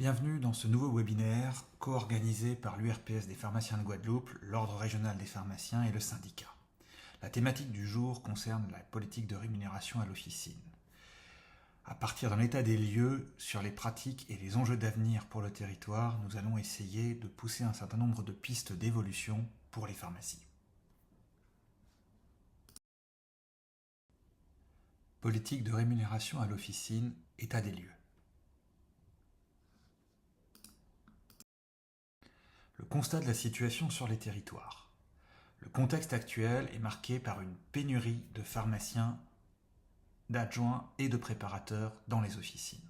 Bienvenue dans ce nouveau webinaire co-organisé par l'URPS des pharmaciens de Guadeloupe, l'Ordre régional des pharmaciens et le syndicat. La thématique du jour concerne la politique de rémunération à l'officine. À partir d'un état des lieux sur les pratiques et les enjeux d'avenir pour le territoire, nous allons essayer de pousser un certain nombre de pistes d'évolution pour les pharmacies. Politique de rémunération à l'officine, état des lieux. Le constat de la situation sur les territoires. Le contexte actuel est marqué par une pénurie de pharmaciens, d'adjoints et de préparateurs dans les officines.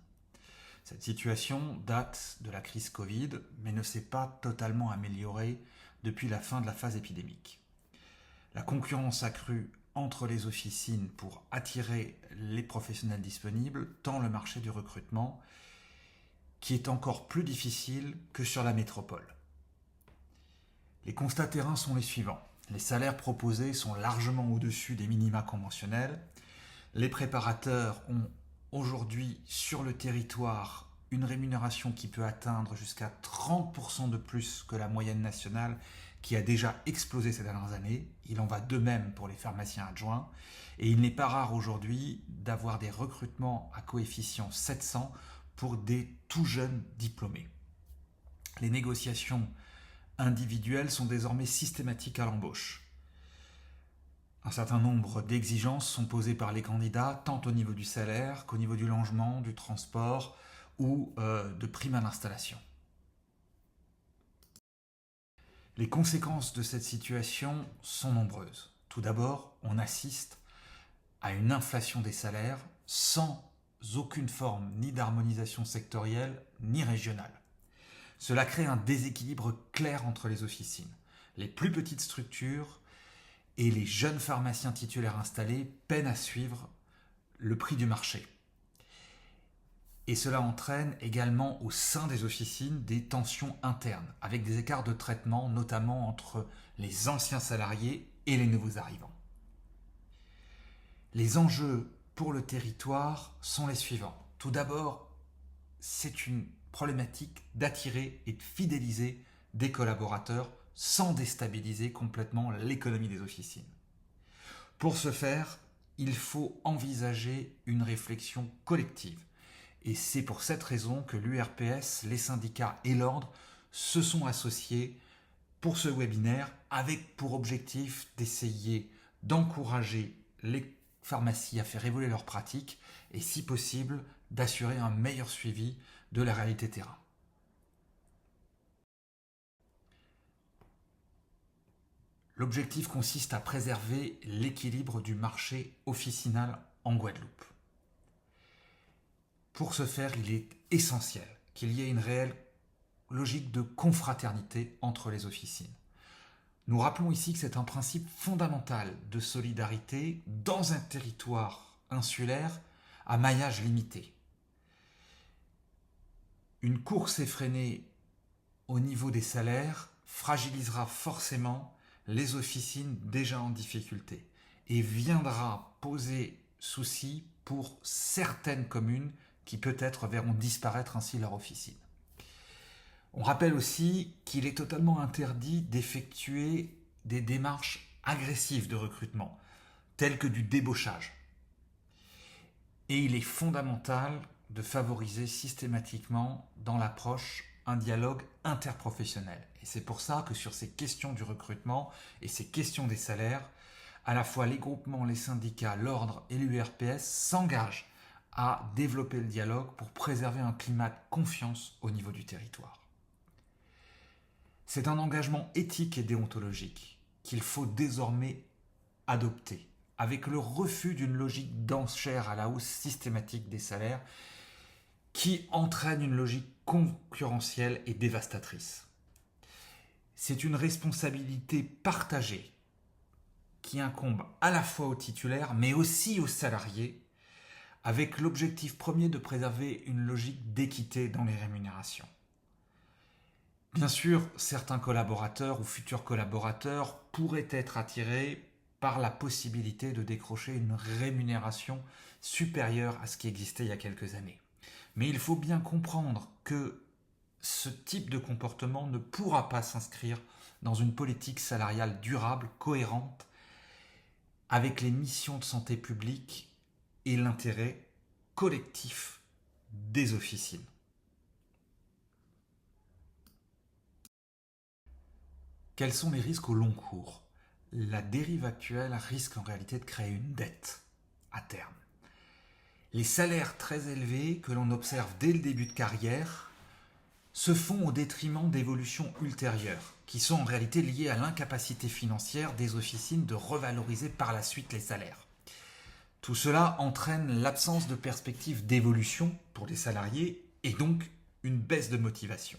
Cette situation date de la crise Covid, mais ne s'est pas totalement améliorée depuis la fin de la phase épidémique. La concurrence accrue entre les officines pour attirer les professionnels disponibles tend le marché du recrutement, qui est encore plus difficile que sur la métropole. Les constats terrain sont les suivants. Les salaires proposés sont largement au-dessus des minima conventionnels. Les préparateurs ont aujourd'hui sur le territoire une rémunération qui peut atteindre jusqu'à 30% de plus que la moyenne nationale qui a déjà explosé ces dernières années. Il en va de même pour les pharmaciens adjoints. Et il n'est pas rare aujourd'hui d'avoir des recrutements à coefficient 700 pour des tout jeunes diplômés. Les négociations individuelles sont désormais systématiques à l'embauche. Un certain nombre d'exigences sont posées par les candidats, tant au niveau du salaire qu'au niveau du logement, du transport ou de primes à l'installation. Les conséquences de cette situation sont nombreuses. Tout d'abord, on assiste à une inflation des salaires sans aucune forme ni d'harmonisation sectorielle ni régionale. Cela crée un déséquilibre clair entre les officines. Les plus petites structures et les jeunes pharmaciens titulaires installés peinent à suivre le prix du marché. Et cela entraîne également au sein des officines des tensions internes, avec des écarts de traitement, notamment entre les anciens salariés et les nouveaux arrivants. Les enjeux pour le territoire sont les suivants. Tout d'abord, c'est une problématique d'attirer et de fidéliser des collaborateurs sans déstabiliser complètement l'économie des officines. Pour ce faire, il faut envisager une réflexion collective. Et c'est pour cette raison que l'URPS, les syndicats et l'ordre se sont associés pour ce webinaire avec pour objectif d'essayer d'encourager les pharmacies à faire évoluer leurs pratiques et si possible d'assurer un meilleur suivi de la réalité terrain. L'objectif consiste à préserver l'équilibre du marché officinal en Guadeloupe. Pour ce faire, il est essentiel qu'il y ait une réelle logique de confraternité entre les officines. Nous rappelons ici que c'est un principe fondamental de solidarité dans un territoire insulaire à maillage limité. Une course effrénée au niveau des salaires fragilisera forcément les officines déjà en difficulté et viendra poser souci pour certaines communes qui peut-être verront disparaître ainsi leur officine. On rappelle aussi qu'il est totalement interdit d'effectuer des démarches agressives de recrutement, telles que du débauchage. Et il est fondamental de favoriser systématiquement dans l'approche un dialogue interprofessionnel. Et c'est pour ça que sur ces questions du recrutement et ces questions des salaires, à la fois les groupements, les syndicats, l'ordre et l'URPS s'engagent à développer le dialogue pour préserver un climat de confiance au niveau du territoire. C'est un engagement éthique et déontologique qu'il faut désormais adopter, avec le refus d'une logique d'enchère à la hausse systématique des salaires qui entraîne une logique concurrentielle et dévastatrice. C'est une responsabilité partagée qui incombe à la fois aux titulaires mais aussi aux salariés, avec l'objectif premier de préserver une logique d'équité dans les rémunérations. Bien sûr, certains collaborateurs ou futurs collaborateurs pourraient être attirés par la possibilité de décrocher une rémunération supérieure à ce qui existait il y a quelques années. Mais il faut bien comprendre que ce type de comportement ne pourra pas s'inscrire dans une politique salariale durable, cohérente, avec les missions de santé publique et l'intérêt collectif des officines. Quels sont les risques au long cours? La dérive actuelle risque en réalité de créer une dette à terme. Les salaires très élevés que l'on observe dès le début de carrière se font au détriment d'évolutions ultérieures, qui sont en réalité liées à l'incapacité financière des officines de revaloriser par la suite les salaires. Tout cela entraîne l'absence de perspective d'évolution pour les salariés et donc une baisse de motivation.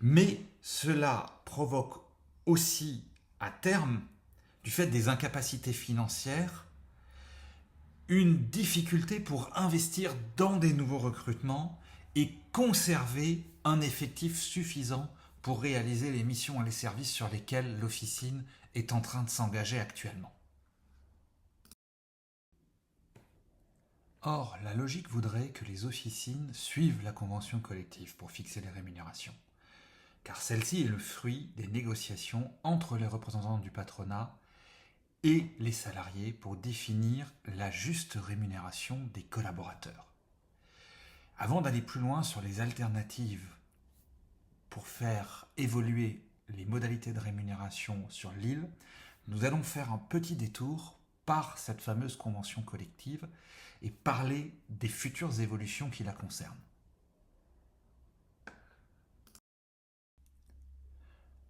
Mais cela provoque aussi à terme, du fait des incapacités financières, une difficulté pour investir dans des nouveaux recrutements et conserver un effectif suffisant pour réaliser les missions et les services sur lesquels l'officine est en train de s'engager actuellement. Or, la logique voudrait que les officines suivent la convention collective pour fixer les rémunérations, car celle-ci est le fruit des négociations entre les représentants du patronat et les salariés pour définir la juste rémunération des collaborateurs. Avant d'aller plus loin sur les alternatives pour faire évoluer les modalités de rémunération sur l'île, nous allons faire un petit détour par cette fameuse convention collective et parler des futures évolutions qui la concernent.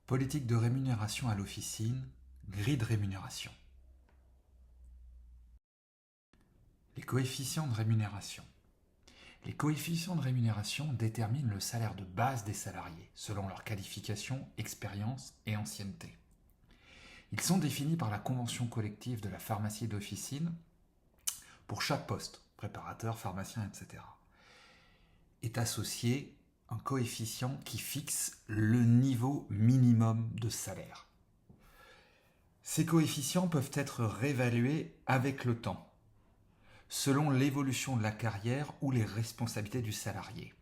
Politique de rémunération à l'officine, grille de rémunération. Les coefficients de rémunération. Les coefficients de rémunération déterminent le salaire de base des salariés, selon leur qualification, expérience et ancienneté. Ils sont définis par la convention collective de la pharmacie d'officine pour chaque poste, préparateur, pharmacien, etc. Est associé un coefficient qui fixe le niveau minimum de salaire. Ces coefficients peuvent être réévalués avec le temps, selon l'évolution de la carrière ou les responsabilités du salarié.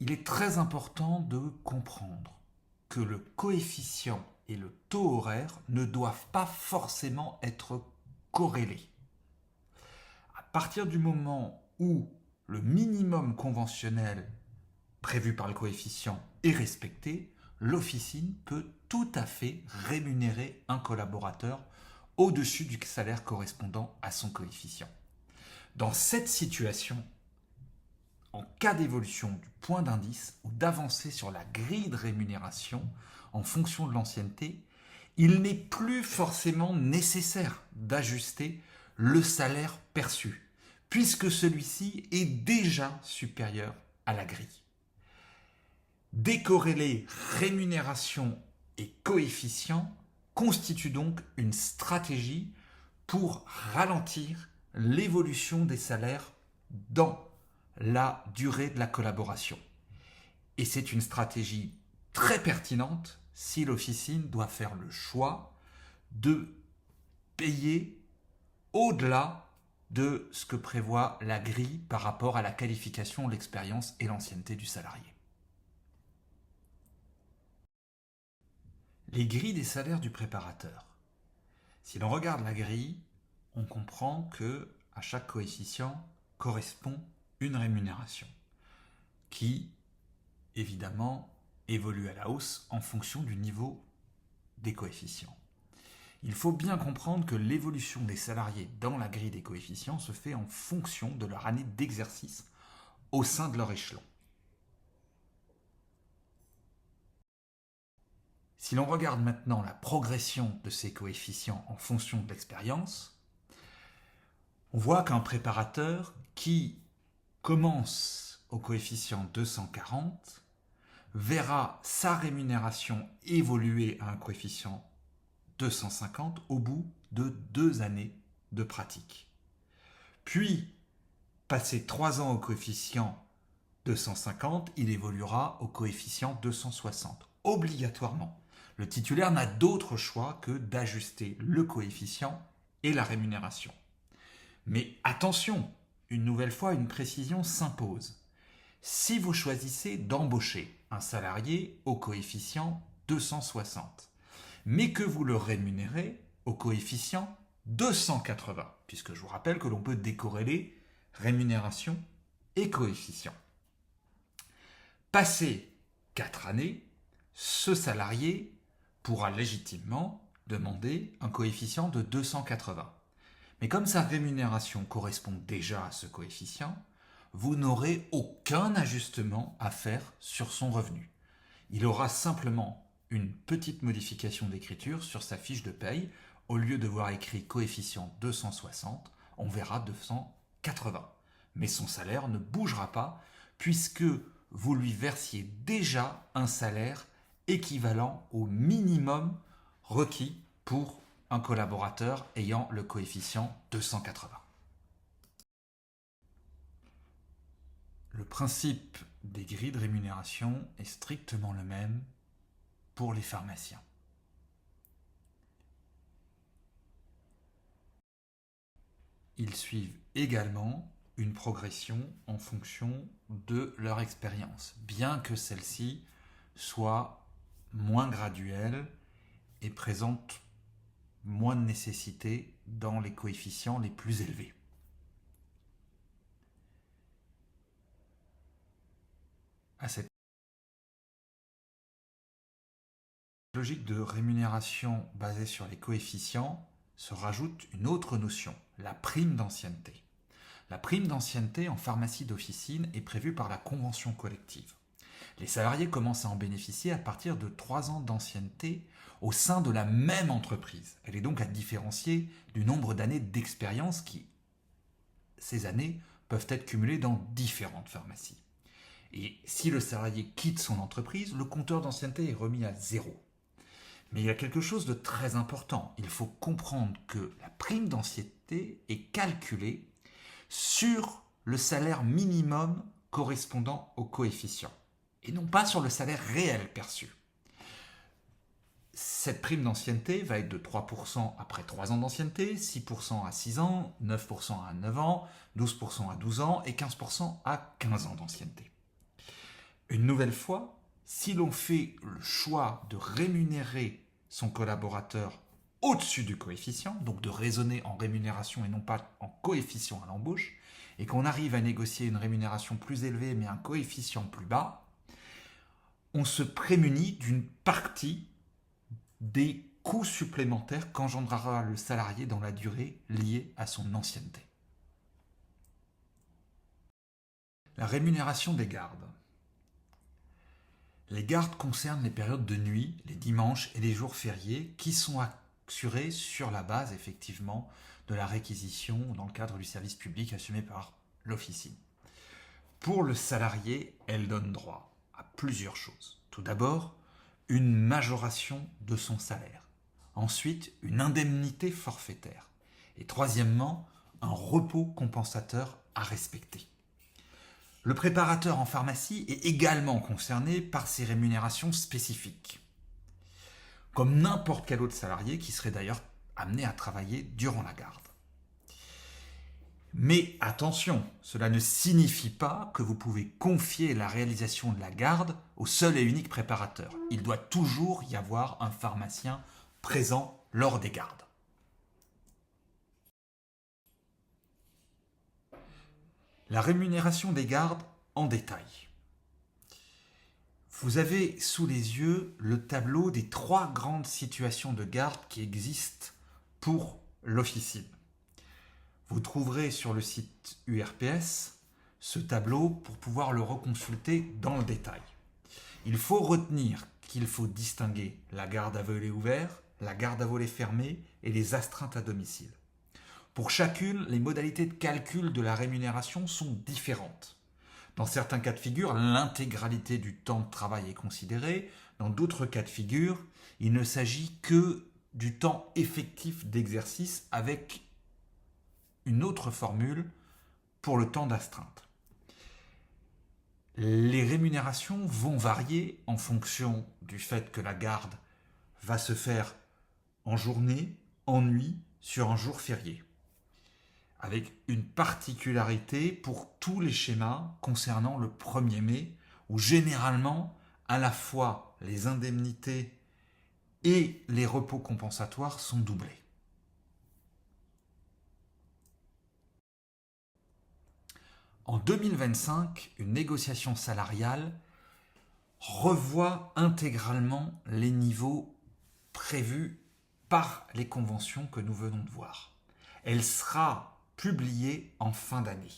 Il est très important de comprendre que le coefficient et le taux horaire ne doivent pas forcément être corrélés. À partir du moment où le minimum conventionnel prévu par le coefficient est respecté, l'officine peut tout à fait rémunérer un collaborateur au-dessus du salaire correspondant à son coefficient. Dans cette situation, en cas d'évolution du point d'indice ou d'avancée sur la grille de rémunération en fonction de l'ancienneté, il n'est plus forcément nécessaire d'ajuster le salaire perçu, puisque celui-ci est déjà supérieur à la grille. Décorréler rémunération et coefficient constitue donc une stratégie pour ralentir l'évolution des salaires dans la durée de la collaboration. Et c'est une stratégie très pertinente si l'officine doit faire le choix de payer au-delà de ce que prévoit la grille par rapport à la qualification, l'expérience et l'ancienneté du salarié. Les grilles des salaires du préparateur. Si l'on regarde la grille, on comprend que à chaque coefficient correspond une rémunération qui, évidemment, évolue à la hausse en fonction du niveau des coefficients. Il faut bien comprendre que l'évolution des salariés dans la grille des coefficients se fait en fonction de leur année d'exercice au sein de leur échelon. Si l'on regarde maintenant la progression de ces coefficients en fonction de l'expérience, on voit qu'un préparateur qui commence au coefficient 240 verra sa rémunération évoluer à un coefficient 250 au bout de 2 années de pratique. Puis, passé 3 ans au coefficient 250, il évoluera au coefficient 260, obligatoirement. Le titulaire n'a d'autre choix que d'ajuster le coefficient et la rémunération. Mais attention, une nouvelle fois, une précision s'impose. Si vous choisissez d'embaucher un salarié au coefficient 260, mais que vous le rémunérez au coefficient 280, puisque je vous rappelle que l'on peut décorréler rémunération et coefficient. Passé 4 années, ce salarié pourra légitimement demander un coefficient de 280. Mais comme sa rémunération correspond déjà à ce coefficient, vous n'aurez aucun ajustement à faire sur son revenu. Il aura simplement une petite modification d'écriture sur sa fiche de paye. Au lieu de voir écrit coefficient 260, on verra 280. Mais son salaire ne bougera pas puisque vous lui versiez déjà un salaire équivalent au minimum requis pour un collaborateur ayant le coefficient 280. Le principe des grilles de rémunération est strictement le même pour les pharmaciens. Ils suivent également une progression en fonction de leur expérience, bien que celle-ci soit moins graduelle et présente moins de nécessité dans les coefficients les plus élevés. À cette logique de rémunération basée sur les coefficients se rajoute une autre notion, la prime d'ancienneté. La prime d'ancienneté en pharmacie d'officine est prévue par la convention collective. Les salariés commencent à en bénéficier à partir de 3 ans d'ancienneté au sein de la même entreprise. Elle est donc à différencier du nombre d'années d'expérience qui, ces années, peuvent être cumulées dans différentes pharmacies. Et si le salarié quitte son entreprise, le compteur d'ancienneté est remis à 0. Mais il y a quelque chose de très important. Il faut comprendre que la prime d'ancienneté est calculée sur le salaire minimum correspondant au coefficient, et non pas sur le salaire réel perçu. Cette prime d'ancienneté va être de 3% après 3 ans d'ancienneté, 6% à 6 ans, 9% à 9 ans, 12% à 12 ans et 15% à 15 ans d'ancienneté. Une nouvelle fois, si l'on fait le choix de rémunérer son collaborateur au-dessus du coefficient, donc de raisonner en rémunération et non pas en coefficient à l'embauche, et qu'on arrive à négocier une rémunération plus élevée mais un coefficient plus bas, on se prémunit d'une partie des coûts supplémentaires qu'engendrera le salarié dans la durée liée à son ancienneté. La rémunération des gardes. Les gardes concernent les périodes de nuit, les dimanches et les jours fériés qui sont assurés sur la base effectivement de la réquisition dans le cadre du service public assumé par l'officine. Pour le salarié, elle donne droit à plusieurs choses. Tout d'abord, une majoration de son salaire. Ensuite, une indemnité forfaitaire. Et troisièmement, un repos compensateur à respecter. Le préparateur en pharmacie est également concerné par ces rémunérations spécifiques, comme n'importe quel autre salarié qui serait d'ailleurs amené à travailler durant la garde. Mais attention, cela ne signifie pas que vous pouvez confier la réalisation de la garde au seul et unique préparateur. Il doit toujours y avoir un pharmacien présent lors des gardes. La rémunération des gardes en détail. Vous avez sous les yeux le tableau des 3 grandes situations de garde qui existent pour l'officine. Vous trouverez sur le site URPS ce tableau pour pouvoir le reconsulter dans le détail. Il faut retenir qu'il faut distinguer la garde à volet ouvert, la garde à volet fermé et les astreintes à domicile. Pour chacune, les modalités de calcul de la rémunération sont différentes. Dans certains cas de figure, l'intégralité du temps de travail est considérée. Dans d'autres cas de figure, il ne s'agit que du temps effectif d'exercice avec une autre formule pour le temps d'astreinte. Les rémunérations vont varier en fonction du fait que la garde va se faire en journée, en nuit, sur un jour férié. avec une particularité pour tous les schémas concernant le 1er mai, où généralement, à la fois les indemnités et les repos compensatoires sont doublés. En 2025, une négociation salariale revoit intégralement les niveaux prévus par les conventions que nous venons de voir. Elle sera publiée en fin d'année.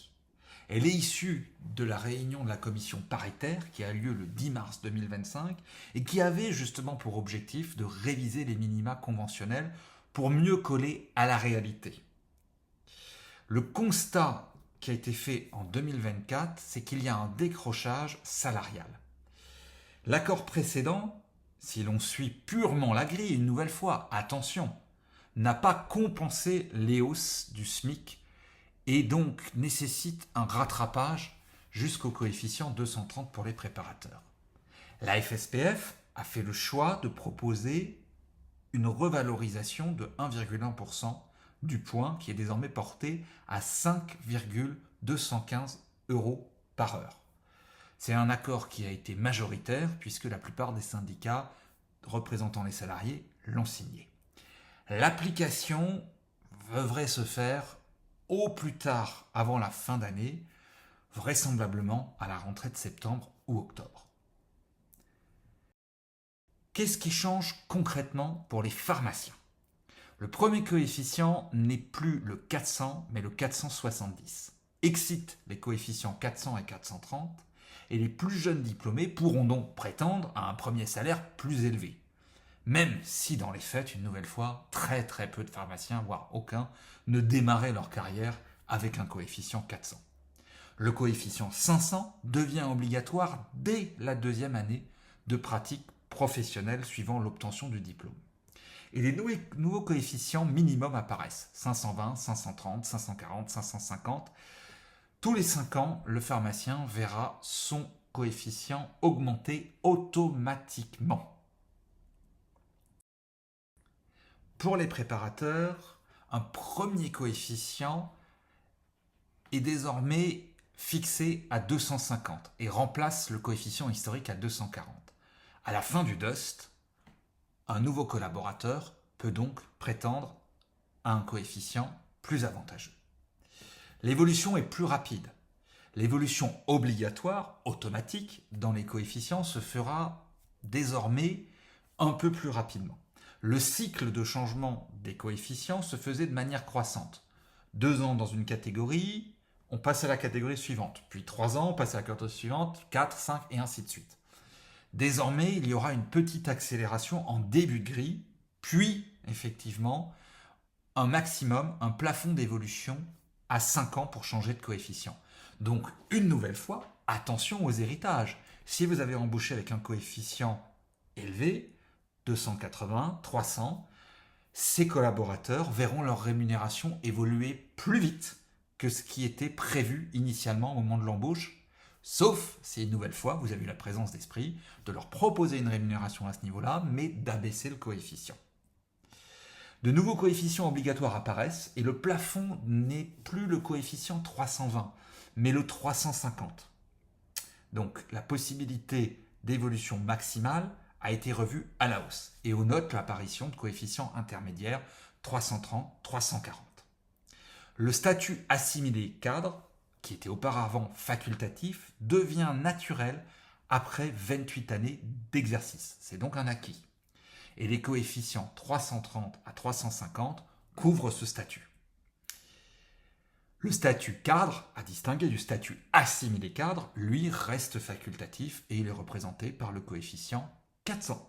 Elle est issue de la réunion de la commission paritaire qui a lieu le 10 mars 2025 et qui avait justement pour objectif de réviser les minima conventionnels pour mieux coller à la réalité. Le constat qui a été fait en 2024, c'est qu'il y a un décrochage salarial. L'accord précédent, si l'on suit purement la grille, une nouvelle fois, attention, n'a pas compensé les hausses du SMIC et donc nécessite un rattrapage jusqu'au coefficient 230 pour les préparateurs. La FSPF a fait le choix de proposer une revalorisation de 1,1% du point qui est désormais porté à 5,215 € par heure. C'est un accord qui a été majoritaire puisque la plupart des syndicats représentant les salariés l'ont signé. L'application devrait se faire au plus tard avant la fin d'année, vraisemblablement à la rentrée de septembre ou octobre. Qu'est-ce qui change concrètement pour les pharmaciens ? Le premier coefficient n'est plus le 400 mais le 470. Excite les coefficients 400 et 430 et les plus jeunes diplômés pourront donc prétendre à un premier salaire plus élevé. Même si dans les faits, une nouvelle fois, très peu de pharmaciens, voire aucun, ne démarraient leur carrière avec un coefficient 400. Le coefficient 500 devient obligatoire dès la 2e année de pratique professionnelle suivant l'obtention du diplôme. Et les nouveaux coefficients minimums apparaissent, 520, 530, 540, 550. Tous les 5 ans, le pharmacien verra son coefficient augmenter automatiquement. Pour les préparateurs, un premier coefficient est désormais fixé à 250 et remplace le coefficient historique à 240. À la fin du DUST, un nouveau collaborateur peut donc prétendre à un coefficient plus avantageux. L'évolution est plus rapide. L'évolution obligatoire, automatique, dans les coefficients se fera désormais un peu plus rapidement. Le cycle de changement des coefficients se faisait de manière croissante. 2 ans dans une catégorie, on passe à la catégorie suivante. Puis 3 ans, on passe à la catégorie suivante, 4, 5 et ainsi de suite. Désormais, il y aura une petite accélération en début de grille, puis effectivement un maximum, un plafond d'évolution à 5 ans pour changer de coefficient. Donc une nouvelle fois, attention aux héritages. Si vous avez embauché avec un coefficient élevé, 280, 300, ces collaborateurs verront leur rémunération évoluer plus vite que ce qui était prévu initialement au moment de l'embauche, sauf si une nouvelle fois vous avez eu la présence d'esprit de leur proposer une rémunération à ce niveau-là, mais d'abaisser le coefficient. De nouveaux coefficients obligatoires apparaissent et le plafond n'est plus le coefficient 320, mais le 350. Donc la possibilité d'évolution maximale a été revue à la hausse et on note l'apparition de coefficients intermédiaires 330, 340. Le statut assimilé cadre, qui était auparavant facultatif, devient naturel après 28 années d'exercice. C'est donc un acquis. Et les coefficients 330 à 350 couvrent ce statut. Le statut cadre, à distinguer du statut assimilé cadre, lui reste facultatif et il est représenté par le coefficient 400.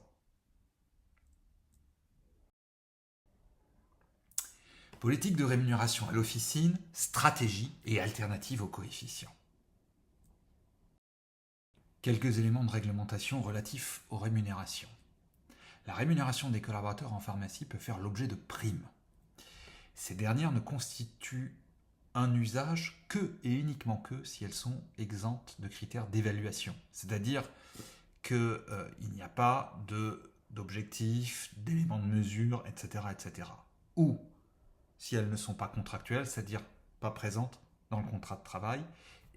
Politique de rémunération à l'officine, stratégie et alternative aux coefficients. Quelques éléments de réglementation relatifs aux rémunérations. La rémunération des collaborateurs en pharmacie peut faire l'objet de primes. Ces dernières ne constituent un usage que et uniquement que si elles sont exemptes de critères d'évaluation. C'est-à-dire qu'il n'y a pas d'objectifs, d'éléments de mesure, etc., etc. Ou, si elles ne sont pas contractuelles, c'est-à-dire pas présentes dans le contrat de travail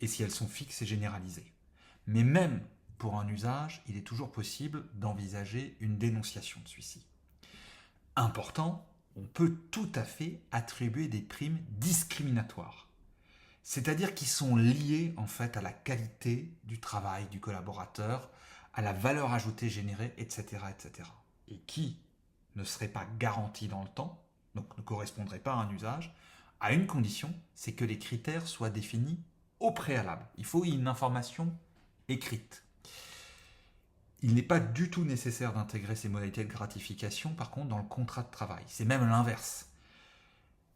et si elles sont fixes et généralisées. Mais même pour un usage, il est toujours possible d'envisager une dénonciation de celui-ci. Important, on peut tout à fait attribuer des primes discriminatoires, c'est-à-dire qui sont liées en fait à la qualité du travail du collaborateur, à la valeur ajoutée générée, etc., etc. Et qui ne seraient pas garanties dans le temps, donc ne correspondraient pas à un usage, à une condition, c'est que les critères soient définis au préalable. Il faut une information écrite. Il n'est pas du tout nécessaire d'intégrer ces modalités de gratification, par contre, dans le contrat de travail. C'est même l'inverse.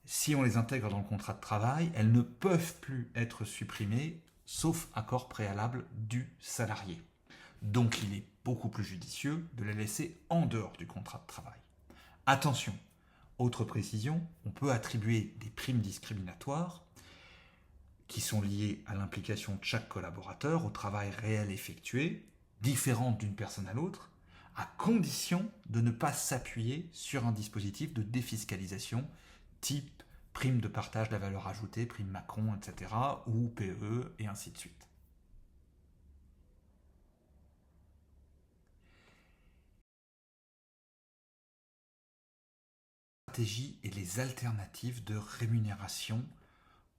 Si on les intègre dans le contrat de travail, elles ne peuvent plus être supprimées, sauf accord préalable du salarié. Donc il est beaucoup plus judicieux de les laisser en dehors du contrat de travail. Attention, autre précision, on peut attribuer des primes discriminatoires qui sont liées à l'implication de chaque collaborateur au travail réel effectué, différentes d'une personne à l'autre, à condition de ne pas s'appuyer sur un dispositif de défiscalisation type prime de partage de la valeur ajoutée, prime Macron, etc., ou PE, et ainsi de suite. Stratégies et les alternatives de rémunération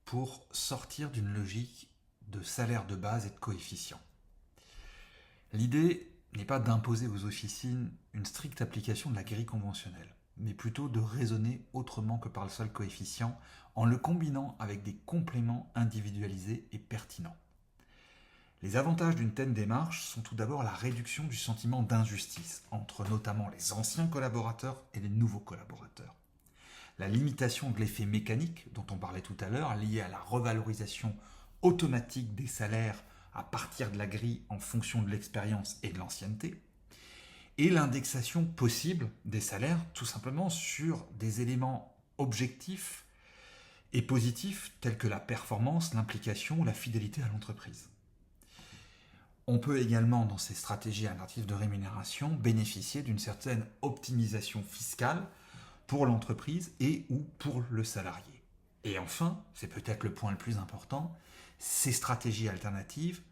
pour sortir d'une logique de salaire de base et de coefficient. L'idée n'est pas d'imposer aux officines une stricte application de la grille conventionnelle, mais plutôt de raisonner autrement que par le seul coefficient en le combinant avec des compléments individualisés et pertinents. Les avantages d'une telle démarche sont tout d'abord la réduction du sentiment d'injustice entre notamment les anciens collaborateurs et les nouveaux collaborateurs. La limitation de l'effet mécanique dont on parlait tout à l'heure, lié à la revalorisation automatique des salaires à partir de la grille en fonction de l'expérience et de l'ancienneté, et l'indexation possible des salaires tout simplement sur des éléments objectifs et positifs tels que la performance, l'implication ou la fidélité à l'entreprise. On peut également, dans ces stratégies alternatives de rémunération, bénéficier d'une certaine optimisation fiscale pour l'entreprise et ou pour le salarié. Et enfin, c'est peut-être le point le plus important, ces stratégies alternatives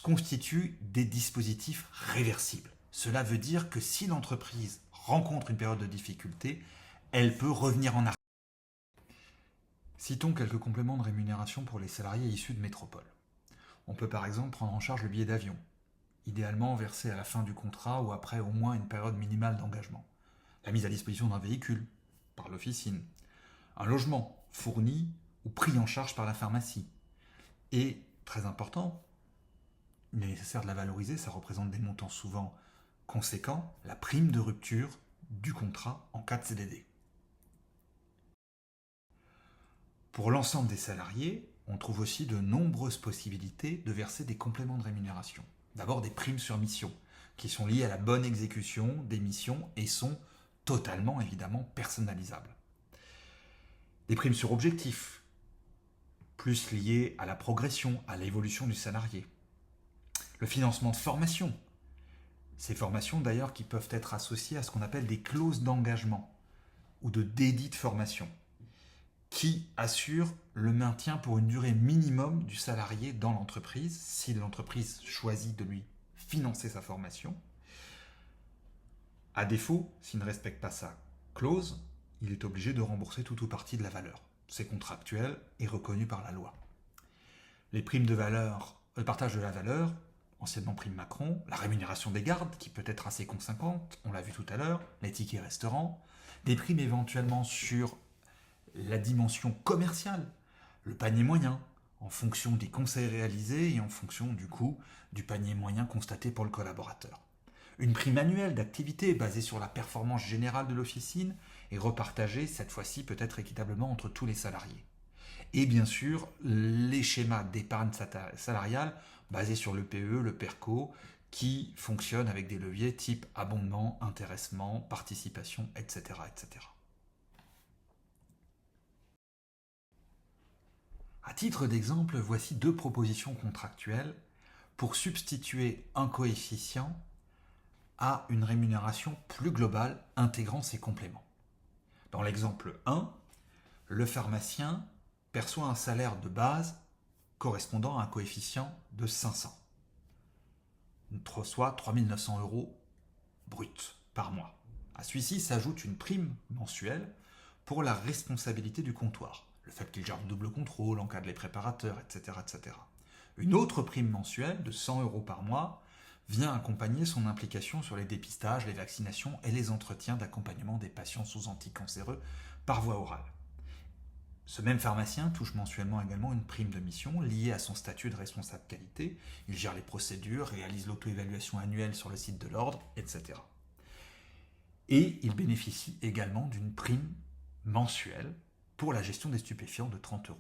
constituent des dispositifs réversibles. Cela veut dire que si l'entreprise rencontre une période de difficulté, elle peut revenir en arrière. Citons quelques compléments de rémunération pour les salariés issus de métropole. On peut par exemple prendre en charge le billet d'avion, idéalement versé à la fin du contrat ou après au moins une période minimale d'engagement. La mise à disposition d'un véhicule par l'officine, un logement fourni ou pris en charge par la pharmacie. Et, très important, il est nécessaire de la valoriser, ça représente des montants souvent conséquents, la prime de rupture du contrat en cas de CDD. Pour l'ensemble des salariés, on trouve aussi de nombreuses possibilités de verser des compléments de rémunération. D'abord des primes sur mission, qui sont liées à la bonne exécution des missions et sont totalement évidemment personnalisables. Des primes sur objectif, plus liées à la progression, à l'évolution du salarié. Le financement de formation. Ces formations d'ailleurs qui peuvent être associées à ce qu'on appelle des clauses d'engagement ou de dédit de formation, qui assurent le maintien pour une durée minimum du salarié dans l'entreprise, si l'entreprise choisit de lui financer sa formation. À défaut, s'il ne respecte pas sa clause, il est obligé de rembourser tout ou partie de la valeur. C'est contractuel et reconnu par la loi. Les primes de valeur, le partage de la valeur, anciennement prime Macron, la rémunération des gardes, qui peut être assez conséquente, on l'a vu tout à l'heure, les tickets restaurants, des primes éventuellement sur la dimension commerciale, le panier moyen, en fonction des conseils réalisés et en fonction du coût du panier moyen constaté pour le collaborateur. Une prime annuelle d'activité basée sur la performance générale de l'officine et repartagée, cette fois-ci peut-être équitablement entre tous les salariés. Et bien sûr, les schémas d'épargne salariale basés sur le PE, le PERCO, qui fonctionnent avec des leviers type abondement, intéressement, participation, etc., etc. À titre d'exemple, voici deux propositions contractuelles pour substituer un coefficient à une rémunération plus globale intégrant ces compléments. Dans l'exemple 1, le pharmacien perçoit un salaire de base correspondant à un coefficient de 500, soit 3 900 € brut par mois. À celui-ci s'ajoute une prime mensuelle pour la responsabilité du comptoir, le fait qu'il gère le double contrôle, encadre les préparateurs, etc., etc. Une autre prime mensuelle de 100 € par mois vient accompagner son implication sur les dépistages, les vaccinations et les entretiens d'accompagnement des patients sous anticancéreux par voie orale. Ce même pharmacien touche mensuellement également une prime de mission liée à son statut de responsable qualité. Il gère les procédures, réalise l'auto-évaluation annuelle sur le site de l'ordre, etc. Et il bénéficie également d'une prime mensuelle pour la gestion des stupéfiants de 30 €.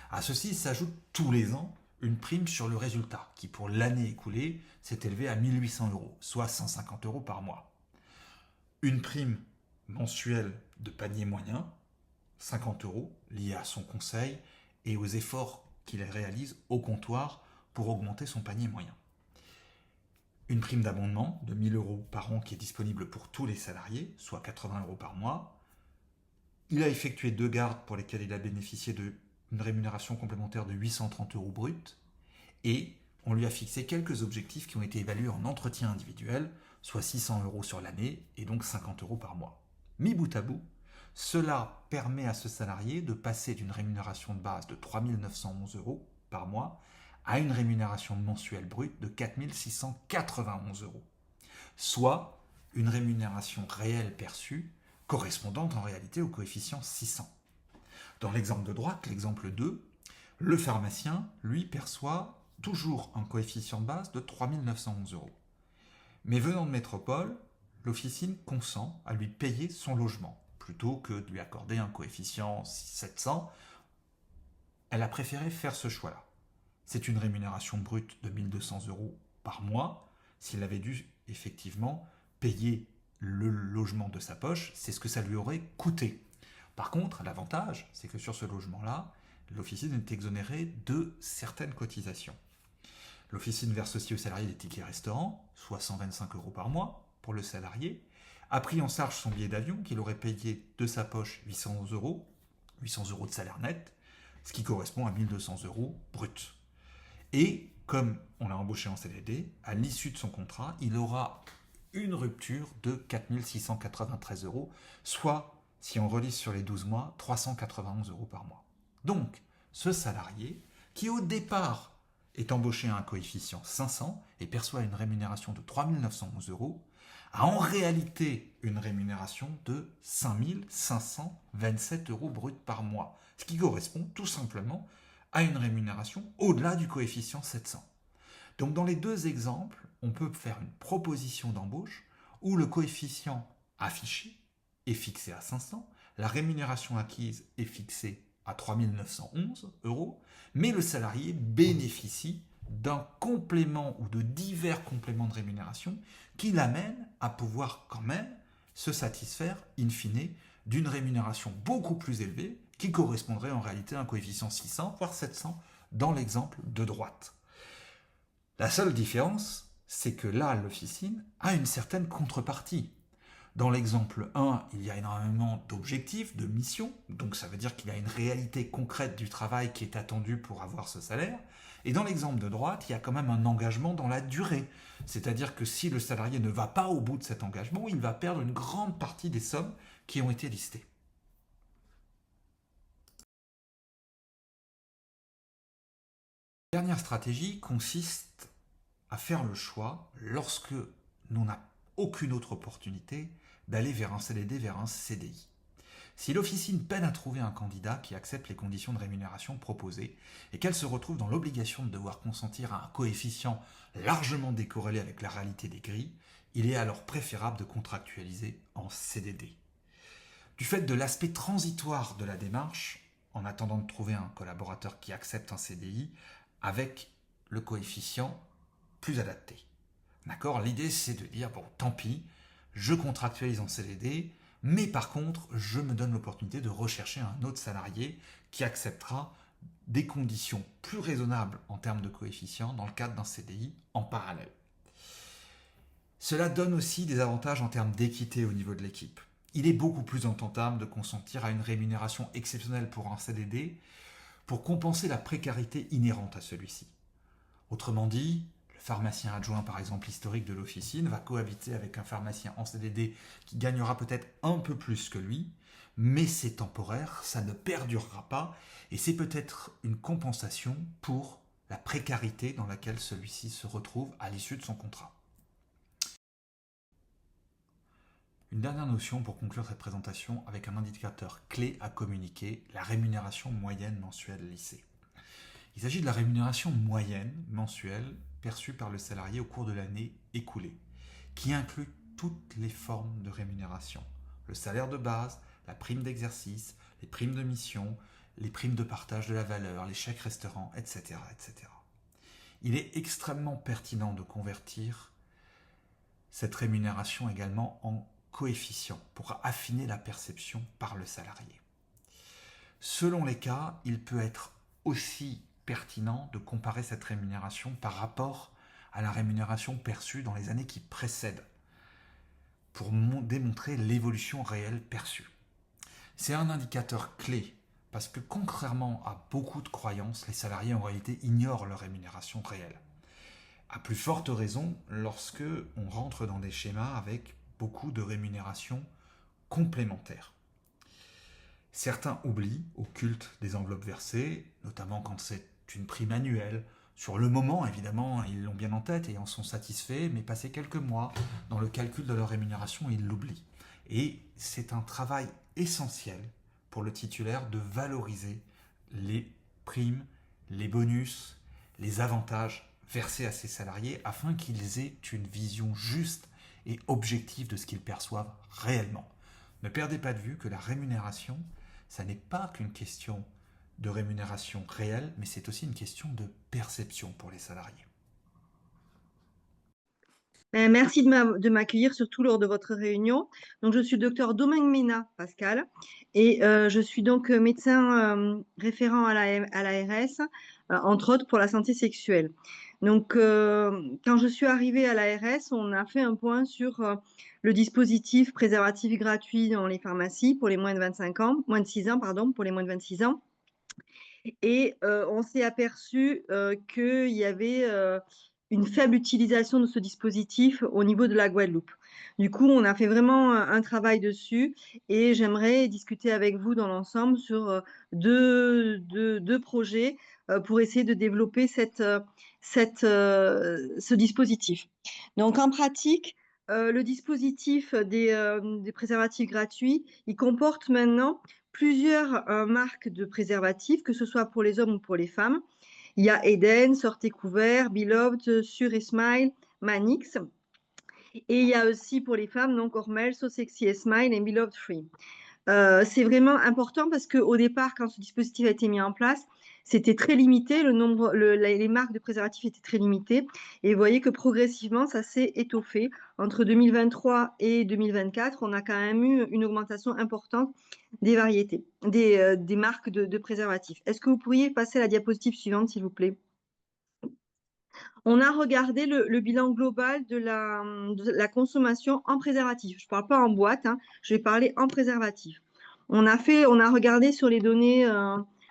À ceci s'ajoute tous les ans une prime sur le résultat, qui pour l'année écoulée s'est élevée à 1 800 €, soit 150 € par mois. Une prime mensuelle de panier moyen, 50 € liés à son conseil et aux efforts qu'il réalise au comptoir pour augmenter son panier moyen. Une prime d'abondement de 1 000 € par an qui est disponible pour tous les salariés, soit 80 € par mois. Il a effectué 2 gardes pour lesquelles il a bénéficié d'une rémunération complémentaire de 830 € brut. Et on lui a fixé quelques objectifs qui ont été évalués en entretien individuel, soit 600 € sur l'année et donc 50 € par mois. Mis bout à bout, cela permet à ce salarié de passer d'une rémunération de base de 3 911 € par mois à une rémunération mensuelle brute de 4 691 €, soit une rémunération réelle perçue correspondante en réalité au coefficient 600. Dans l'exemple de droite, l'exemple 2, le pharmacien, lui, perçoit toujours un coefficient de base de 3 911 €. Mais venant de métropole, l'officine consent à lui payer son logement, plutôt que de lui accorder un coefficient 700. Elle a préféré faire ce choix-là. C'est une rémunération brute de 1 200 € par mois. S'il avait dû effectivement payer le logement de sa poche, c'est ce que ça lui aurait coûté. Par contre, l'avantage, c'est que sur ce logement-là, l'officine est exonérée de certaines cotisations. L'officine verse aussi aux salariés des tickets restaurants, soit 125 € par mois pour le salarié, a pris en charge son billet d'avion qu'il aurait payé de sa poche 800 €, 800 € de salaire net, ce qui correspond à 1 200 € brut. Et comme on l'a embauché en CDD, à l'issue de son contrat, il aura une rupture de 4 693 €, soit, si on relise sur les 12 mois, 391 € par mois. Donc, ce salarié, qui au départ est embauché à un coefficient 500 et perçoit une rémunération de 3 911 €, a en réalité une rémunération de 5 527 € brut par mois, ce qui correspond tout simplement à une rémunération au-delà du coefficient 700. Donc dans les deux exemples, on peut faire une proposition d'embauche où le coefficient affiché est fixé à 500, la rémunération acquise est fixée à 3 911 €, mais le salarié bénéficie d'un complément ou de divers compléments de rémunération qui l'amènent à pouvoir quand même se satisfaire, in fine, d'une rémunération beaucoup plus élevée qui correspondrait en réalité à un coefficient 600, voire 700 dans l'exemple de droite. La seule différence, c'est que là, l'officine a une certaine contrepartie. Dans l'exemple 1, il y a énormément d'objectifs, de missions, donc ça veut dire qu'il y a une réalité concrète du travail qui est attendue pour avoir ce salaire. Et dans l'exemple de droite, il y a quand même un engagement dans la durée. C'est-à-dire que si le salarié ne va pas au bout de cet engagement, il va perdre une grande partie des sommes qui ont été listées. La dernière stratégie consiste à faire le choix, lorsque nous n'avons aucune autre opportunité, d'aller vers un CDD, vers un CDI. Si l'officine peine à trouver un candidat qui accepte les conditions de rémunération proposées et qu'elle se retrouve dans l'obligation de devoir consentir à un coefficient largement décorrélé avec la réalité des grilles, il est alors préférable de contractualiser en CDD. Du fait de l'aspect transitoire de la démarche, en attendant de trouver un collaborateur qui accepte un CDI avec le coefficient plus adapté. D'accord ? L'idée, c'est de dire, bon, tant pis, je contractualise en CDD, mais par contre, je me donne l'opportunité de rechercher un autre salarié qui acceptera des conditions plus raisonnables en termes de coefficient dans le cadre d'un CDI en parallèle. Cela donne aussi des avantages en termes d'équité au niveau de l'équipe. Il est beaucoup plus entendable de consentir à une rémunération exceptionnelle pour un CDD pour compenser la précarité inhérente à celui-ci. Autrement dit, le pharmacien adjoint, par exemple historique de l'officine, va cohabiter avec un pharmacien en CDD qui gagnera peut-être un peu plus que lui, mais c'est temporaire, ça ne perdurera pas, et c'est peut-être une compensation pour la précarité dans laquelle celui-ci se retrouve à l'issue de son contrat. Une dernière notion pour conclure cette présentation avec un indicateur clé à communiquer, la rémunération moyenne mensuelle lycée. Il s'agit de la rémunération moyenne mensuelle perçue par le salarié au cours de l'année écoulée, qui inclut toutes les formes de rémunération. Le salaire de base, la prime d'exercice, les primes de mission, les primes de partage de la valeur, les chèques restaurants, etc., etc. Il est extrêmement pertinent de convertir cette rémunération également en coefficient pour affiner la perception par le salarié. Selon les cas, il peut être aussi pertinent de comparer cette rémunération par rapport à la rémunération perçue dans les années qui précèdent pour démontrer l'évolution réelle perçue. C'est un indicateur clé parce que contrairement à beaucoup de croyances, les salariés en réalité ignorent leur rémunération réelle. À plus forte raison lorsque on rentre dans des schémas avec beaucoup de rémunérations complémentaires. Certains oublient, occultent des enveloppes versées, notamment quand c'est une prime annuelle. Sur le moment, évidemment, ils l'ont bien en tête et en sont satisfaits, mais passé quelques mois, dans le calcul de leur rémunération, ils l'oublient. Et c'est un travail essentiel pour le titulaire de valoriser les primes, les bonus, les avantages versés à ses salariés afin qu'ils aient une vision juste et objective de ce qu'ils perçoivent réellement. Ne perdez pas de vue que la rémunération, ça n'est pas qu'une question de rémunération réelle, mais c'est aussi une question de perception pour les salariés. Merci de m'accueillir, surtout lors de votre réunion. Donc, je suis le docteur Domingue Mena Pascal et je suis donc médecin référent à l'ARS, entre autres pour la santé sexuelle. Donc, quand je suis arrivée à l'ARS, on a fait un point sur le dispositif préservatif gratuit dans les pharmacies pour les moins de 25 ans, moins de 6 ans, pardon, pour les moins de 26 ans. Et on s'est aperçu qu'il y avait une faible utilisation de ce dispositif au niveau de la Guadeloupe. Du coup, on a fait vraiment un travail dessus et j'aimerais discuter avec vous dans l'ensemble sur deux projets pour essayer de développer ce dispositif. Donc, en pratique, le dispositif des préservatifs gratuits, il comporte maintenant plusieurs marques de préservatifs, que ce soit pour les hommes ou pour les femmes. Il y a Eden, Sortez Couvert, Beloved, Sur et Smile, Manix. Et il y a aussi pour les femmes, donc Hormel, So Sexy et Smile et Beloved Free. C'est vraiment important parce qu'au départ, quand ce dispositif a été mis en place, c'était très limité, les marques de préservatifs étaient très limitées. Et vous voyez que progressivement, ça s'est étoffé. Entre 2023 et 2024, on a quand même eu une augmentation importante des variétés, des marques de préservatifs. Est-ce que vous pourriez passer à la diapositive suivante, s'il vous plaît? On a regardé le bilan global de la consommation en préservatif. Je ne parle pas en boîte, hein, je vais parler en préservatif. On a regardé sur les données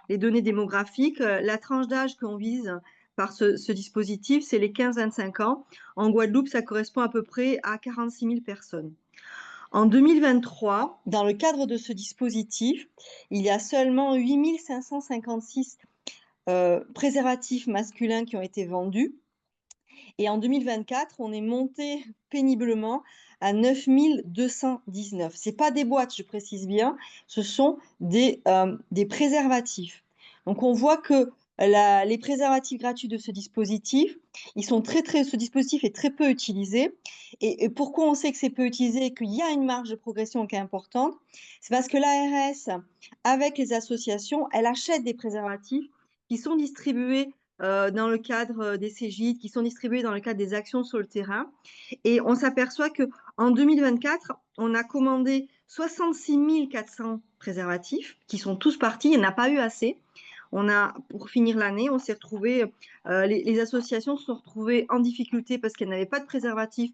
démographiques, la tranche d'âge qu'on vise par ce dispositif, c'est les 15-25 ans. En Guadeloupe, ça correspond à peu près à 46 000 personnes. En 2023, dans le cadre de ce dispositif, il y a seulement 8 556 préservatifs masculins qui ont été vendus. Et en 2024, on est monté péniblement à 9 219. Ce n'est pas des boîtes, je précise bien, ce sont des préservatifs. Donc, on voit que les préservatifs gratuits de ce dispositif, ce dispositif est très peu utilisé. Et pourquoi on sait que c'est peu utilisé et qu'il y a une marge de progression qui est importante? C'est parce que l'ARS, avec les associations, elle achète des préservatifs qui sont distribués dans le cadre des CGID, qui sont distribués dans le cadre des actions sur le terrain. Et on s'aperçoit qu'en 2024, on a commandé 66 400 préservatifs qui sont tous partis. Il n'y en a pas eu assez. Pour finir l'année, on s'est retrouvé, les associations se sont retrouvées en difficulté parce qu'elles n'avaient pas de préservatifs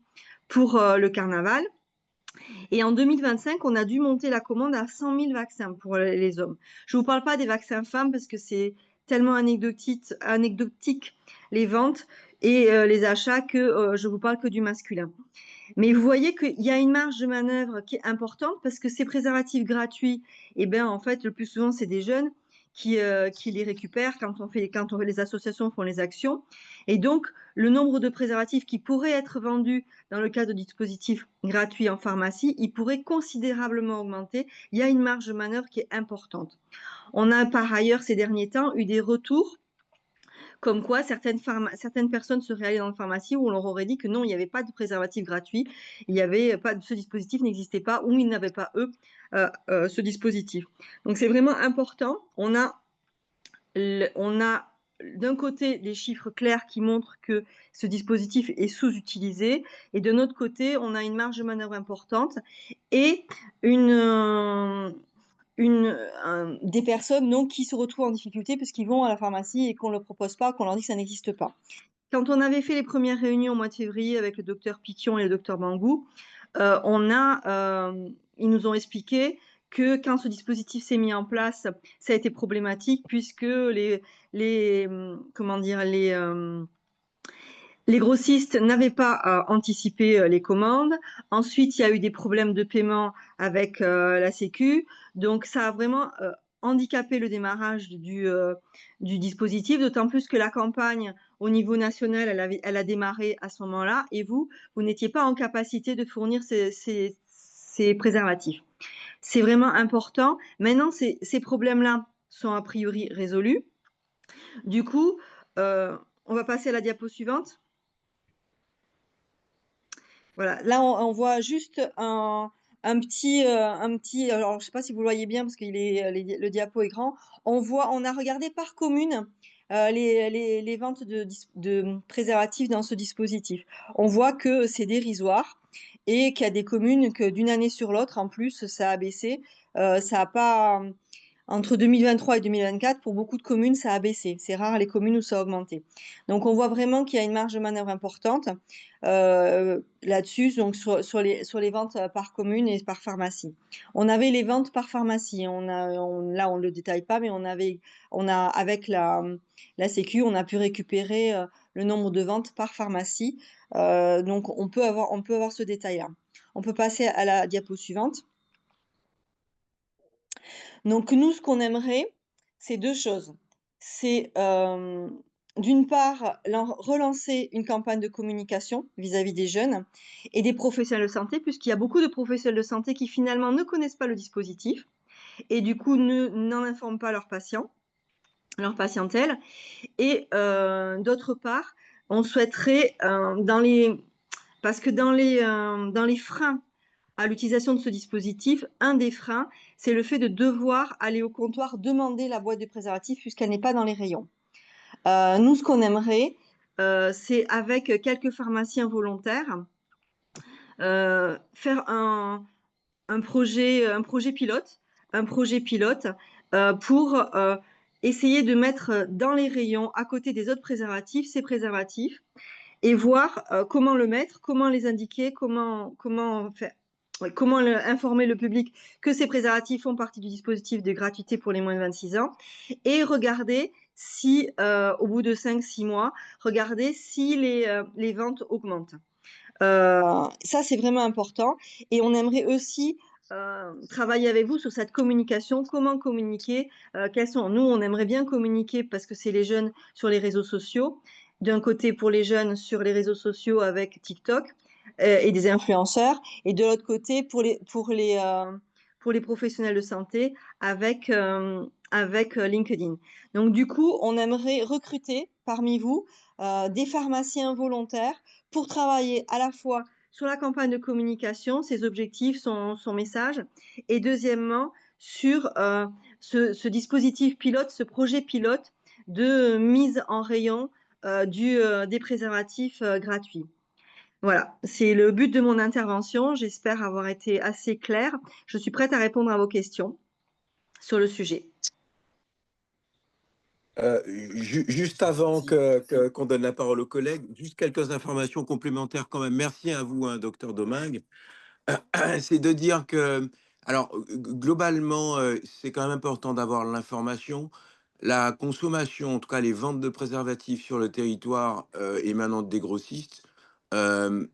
pour le carnaval. Et en 2025, on a dû monter la commande à 100 000 vaccins pour les hommes. Je ne vous parle pas des vaccins femmes parce que c'est tellement anecdotique les ventes et les achats que je vous parle que du masculin. Mais vous voyez qu'il y a une marge de manœuvre qui est importante parce que ces préservatifs gratuits, eh ben, en fait, le plus souvent, c'est des jeunes qui les récupèrent quand les associations font les actions. Et donc, le nombre de préservatifs qui pourraient être vendus dans le cadre de dispositifs gratuits en pharmacie, il pourrait considérablement augmenter. Il y a une marge de manœuvre qui est importante. On a par ailleurs ces derniers temps eu des retours comme quoi certaines personnes seraient allées dans une pharmacie où on leur aurait dit que non, il n'y avait pas de préservatif gratuit, il y avait pas ce dispositif n'existait pas ou ils n'avaient pas eux ce dispositif. Donc c'est vraiment important. On a d'un côté des chiffres clairs qui montrent que ce dispositif est sous-utilisé et de notre côté, on a une marge de manœuvre importante et des personnes donc, qui se retrouvent en difficulté parce qu'ils vont à la pharmacie et qu'on ne leur propose pas, qu'on leur dit que ça n'existe pas. Quand on avait fait les premières réunions au mois de février avec le docteur Piquion et le docteur Bangou, ils nous ont expliqué que quand ce dispositif s'est mis en place, ça a été problématique puisque comment dire, les grossistes n'avaient pas anticipé les commandes. Ensuite, il y a eu des problèmes de paiement avec la Sécu. Donc, ça a vraiment handicapé le démarrage du dispositif, d'autant plus que la campagne au niveau national, elle a démarré à ce moment-là. Et vous n'étiez pas en capacité de fournir ces préservatifs. C'est vraiment important. Maintenant, ces problèmes-là sont a priori résolus. Du coup, on va passer à la diapo suivante. Voilà, là on voit juste un petit, alors je ne sais pas si vous le voyez bien parce que le diapo est grand. On a regardé par commune les ventes de préservatifs dans ce dispositif. On voit que c'est dérisoire et qu'il y a des communes que d'une année sur l'autre, en plus, ça a baissé. Ça a pas, entre 2023 et 2024, pour beaucoup de communes, ça a baissé. C'est rare les communes où ça a augmenté. Donc, on voit vraiment qu'il y a une marge de manœuvre importante là-dessus, donc sur les ventes par commune et par pharmacie. On avait les ventes par pharmacie. Là, on ne le détaille pas, mais avec la Sécu, on a pu récupérer le nombre de ventes par pharmacie. Donc, on peut avoir ce détail-là. On peut passer à la diapo suivante. Donc, nous, ce qu'on aimerait, c'est deux choses. C'est d'une part, relancer une campagne de communication vis-à-vis des jeunes et des professionnels de santé, puisqu'il y a beaucoup de professionnels de santé qui finalement ne connaissent pas le dispositif et du coup n'en informent pas leurs patients, leur patientèle. Et d'autre part, on souhaiterait, parce que dans les freins à l'utilisation de ce dispositif, un des freins, c'est le fait de devoir aller au comptoir demander la boîte de préservatifs puisqu'elle n'est pas dans les rayons. Nous, ce qu'on aimerait, c'est avec quelques pharmaciens volontaires, faire un projet pilote, pour essayer de mettre dans les rayons, à côté des autres préservatifs, ces préservatifs, et voir comment le mettre, comment les indiquer, comment faire. Ouais, comment informer le public que ces préservatifs font partie du dispositif de gratuité pour les moins de 26 ans et regarder si, au bout de 5-6 mois, regarder si les ventes augmentent. Ça, c'est vraiment important. Et on aimerait aussi travailler avec vous sur cette communication. Comment communiquer Nous, on aimerait bien communiquer parce que c'est les jeunes sur les réseaux sociaux. D'un côté, pour les jeunes sur les réseaux sociaux avec TikTok et des influenceurs. Et de l'autre côté, pour les professionnels de santé avec LinkedIn. Donc, du coup, on aimerait recruter parmi vous des pharmaciens volontaires pour travailler à la fois sur la campagne de communication, ses objectifs, son message, et deuxièmement, sur ce dispositif pilote, ce projet pilote de mise en rayon des préservatifs gratuits. Voilà, c'est le but de mon intervention. J'espère avoir été assez claire. Je suis prête à répondre à vos questions sur le sujet. Juste avant qu'on donne la parole aux collègues, juste quelques informations complémentaires quand même. Merci à vous, hein, docteur Domingue. C'est de dire que, alors, globalement, c'est quand même important d'avoir l'information. la consommation, en tout cas les ventes de préservatifs sur le territoire émanant des grossistes, euh,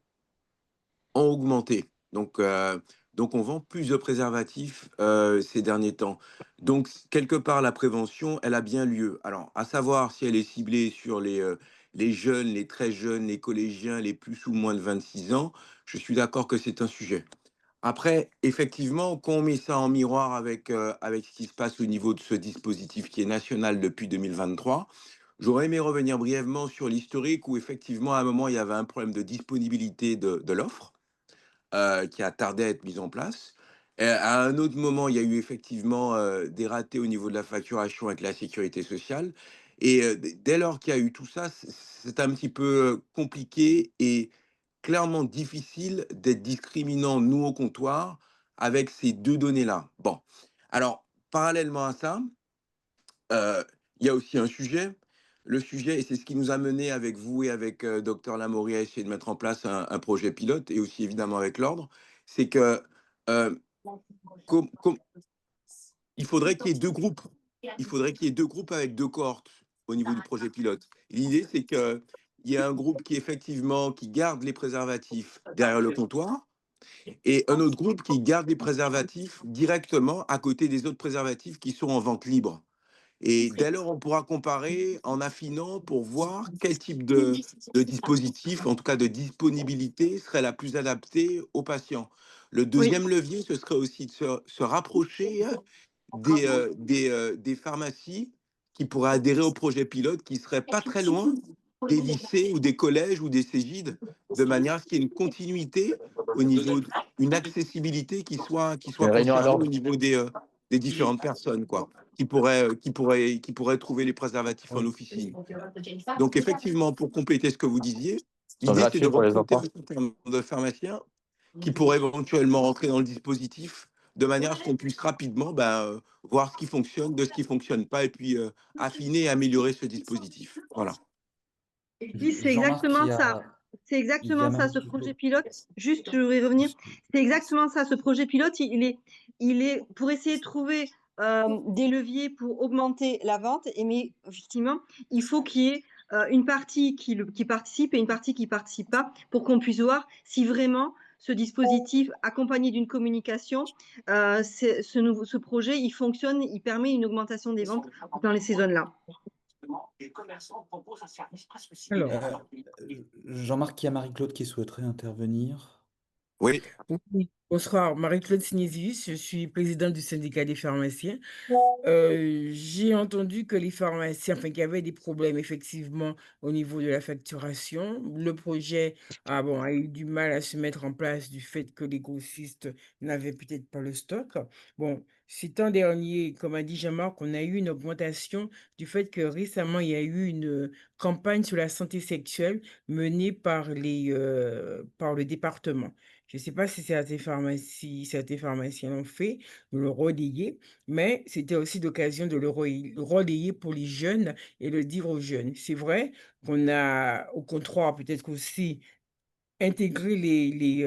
ont augmenté. Donc on vend plus de préservatifs ces derniers temps. Donc, quelque part, la prévention, elle a bien lieu. Alors, à savoir si elle est ciblée sur les jeunes, les très jeunes, les collégiens, les plus ou moins de 26 ans, je suis d'accord que c'est un sujet. Après, effectivement, quand on met ça en miroir avec ce qui se passe au niveau de ce dispositif qui est national depuis 2023, j'aurais aimé revenir brièvement sur l'historique où, effectivement, à un moment, il y avait un problème de disponibilité de l'offre qui a tardé à être mise en place. À un autre moment, il y a eu effectivement des ratés au niveau de la facturation avec la sécurité sociale. Et dès lors qu'il y a eu tout ça, c'est un petit peu compliqué et clairement difficile d'être discriminant, nous, au comptoir, avec ces deux données-là. Bon, alors, parallèlement à ça, euh, il y a aussi un sujet. Le sujet, et c'est ce qui nous a mené avec vous et avec Dr Lamourie à essayer de mettre en place un projet pilote, et aussi évidemment avec l'ordre, c'est que euh, com- com- il faudrait qu'il y ait deux groupes. Il faudrait qu'il y ait deux groupes avec deux cohortes au niveau du projet pilote. L'idée, c'est qu'il y a un groupe qui effectivement qui garde les préservatifs derrière le comptoir, et un autre groupe qui garde les préservatifs directement à côté des autres préservatifs qui sont en vente libre. Et dès lors, on pourra comparer en affinant pour voir quel type de dispositif, en tout cas de disponibilité, serait la plus adaptée aux patients. Le Oui, deuxième levier, ce serait aussi de se rapprocher des pharmacies qui pourraient adhérer au projet pilote, qui seraient pas très loin des lycées ou des collèges ou des cégides, de manière à ce qu'il y ait une continuité au niveau, une accessibilité qui soit Une réunion à conservée au l'ordre. niveau des différentes personnes, quoi, qui pourraient trouver les préservatifs en officine. Donc, effectivement, pour compléter ce que vous disiez, Ils sont l'idée, c'est de gratuits pour les recruter un enfants. certain nombre de pharmaciens qui pourraient éventuellement rentrer dans le dispositif de manière à ce qu'on puisse rapidement voir ce qui fonctionne, de ce qui ne fonctionne pas, et puis affiner et améliorer ce dispositif. Voilà. oui, c'est Jean-Marc, exactement ça. C'est il y a exactement ça, ce Marie-Claude. projet pilote. Juste, je voudrais revenir. C'est exactement ça, ce projet pilote. Il est pour essayer de trouver des leviers pour augmenter la vente. Mais effectivement, il faut qu'il y ait une partie qui participe et une partie qui ne participe pas pour qu'on puisse voir si vraiment ce dispositif, accompagné d'une communication, ce projet, il fonctionne, il permet une augmentation des ventes dans ces zones-là. Alors, Euh, Jean-Marc, il y a Marie-Claude qui souhaiterait intervenir. Oui. oui, bonsoir, Marie-Claude Sinesius, je suis présidente du syndicat des pharmaciens. J'ai entendu que les pharmaciens, enfin, qu'il y avait des problèmes effectivement au niveau de la facturation. Le projet bon, a eu du mal à se mettre en place du fait que les grossistes n'avaient peut-être pas le stock. Bon, ces temps derniers, comme a dit Jean-Marc, on a eu une augmentation du fait que récemment, il y a eu une campagne sur la santé sexuelle menée par le département. Je ne sais pas si certaines pharmaciens l'ont fait, le relayer, mais c'était aussi l'occasion de le relayer pour les jeunes et le dire aux jeunes. C'est vrai qu'on a, au comptoir, peut-être aussi intégré les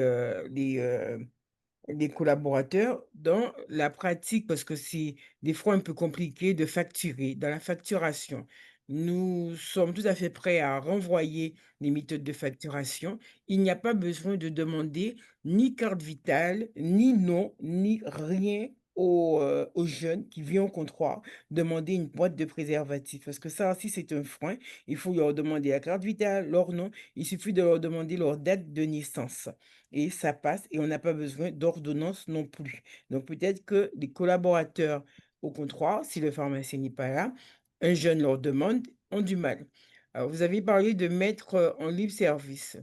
collaborateurs dans la pratique, parce que c'est des fois un peu compliqué de facturer. Dans la facturation, nous sommes tout à fait prêts à renvoyer les méthodes de facturation. Il n'y a pas besoin de demander ni carte vitale, ni nom, ni rien aux jeunes qui viennent au comptoir demander une boîte de préservatifs. Parce que ça aussi, c'est un frein. Il faut leur demander la carte vitale, leur nom. Il suffit de leur demander leur date de naissance et ça passe et on n'a pas besoin d'ordonnance non plus. Donc peut-être que les collaborateurs au comptoir, si le pharmacien n'est pas là, un jeune leur demande, ont du mal. Alors, vous avez parlé de mettre en libre service.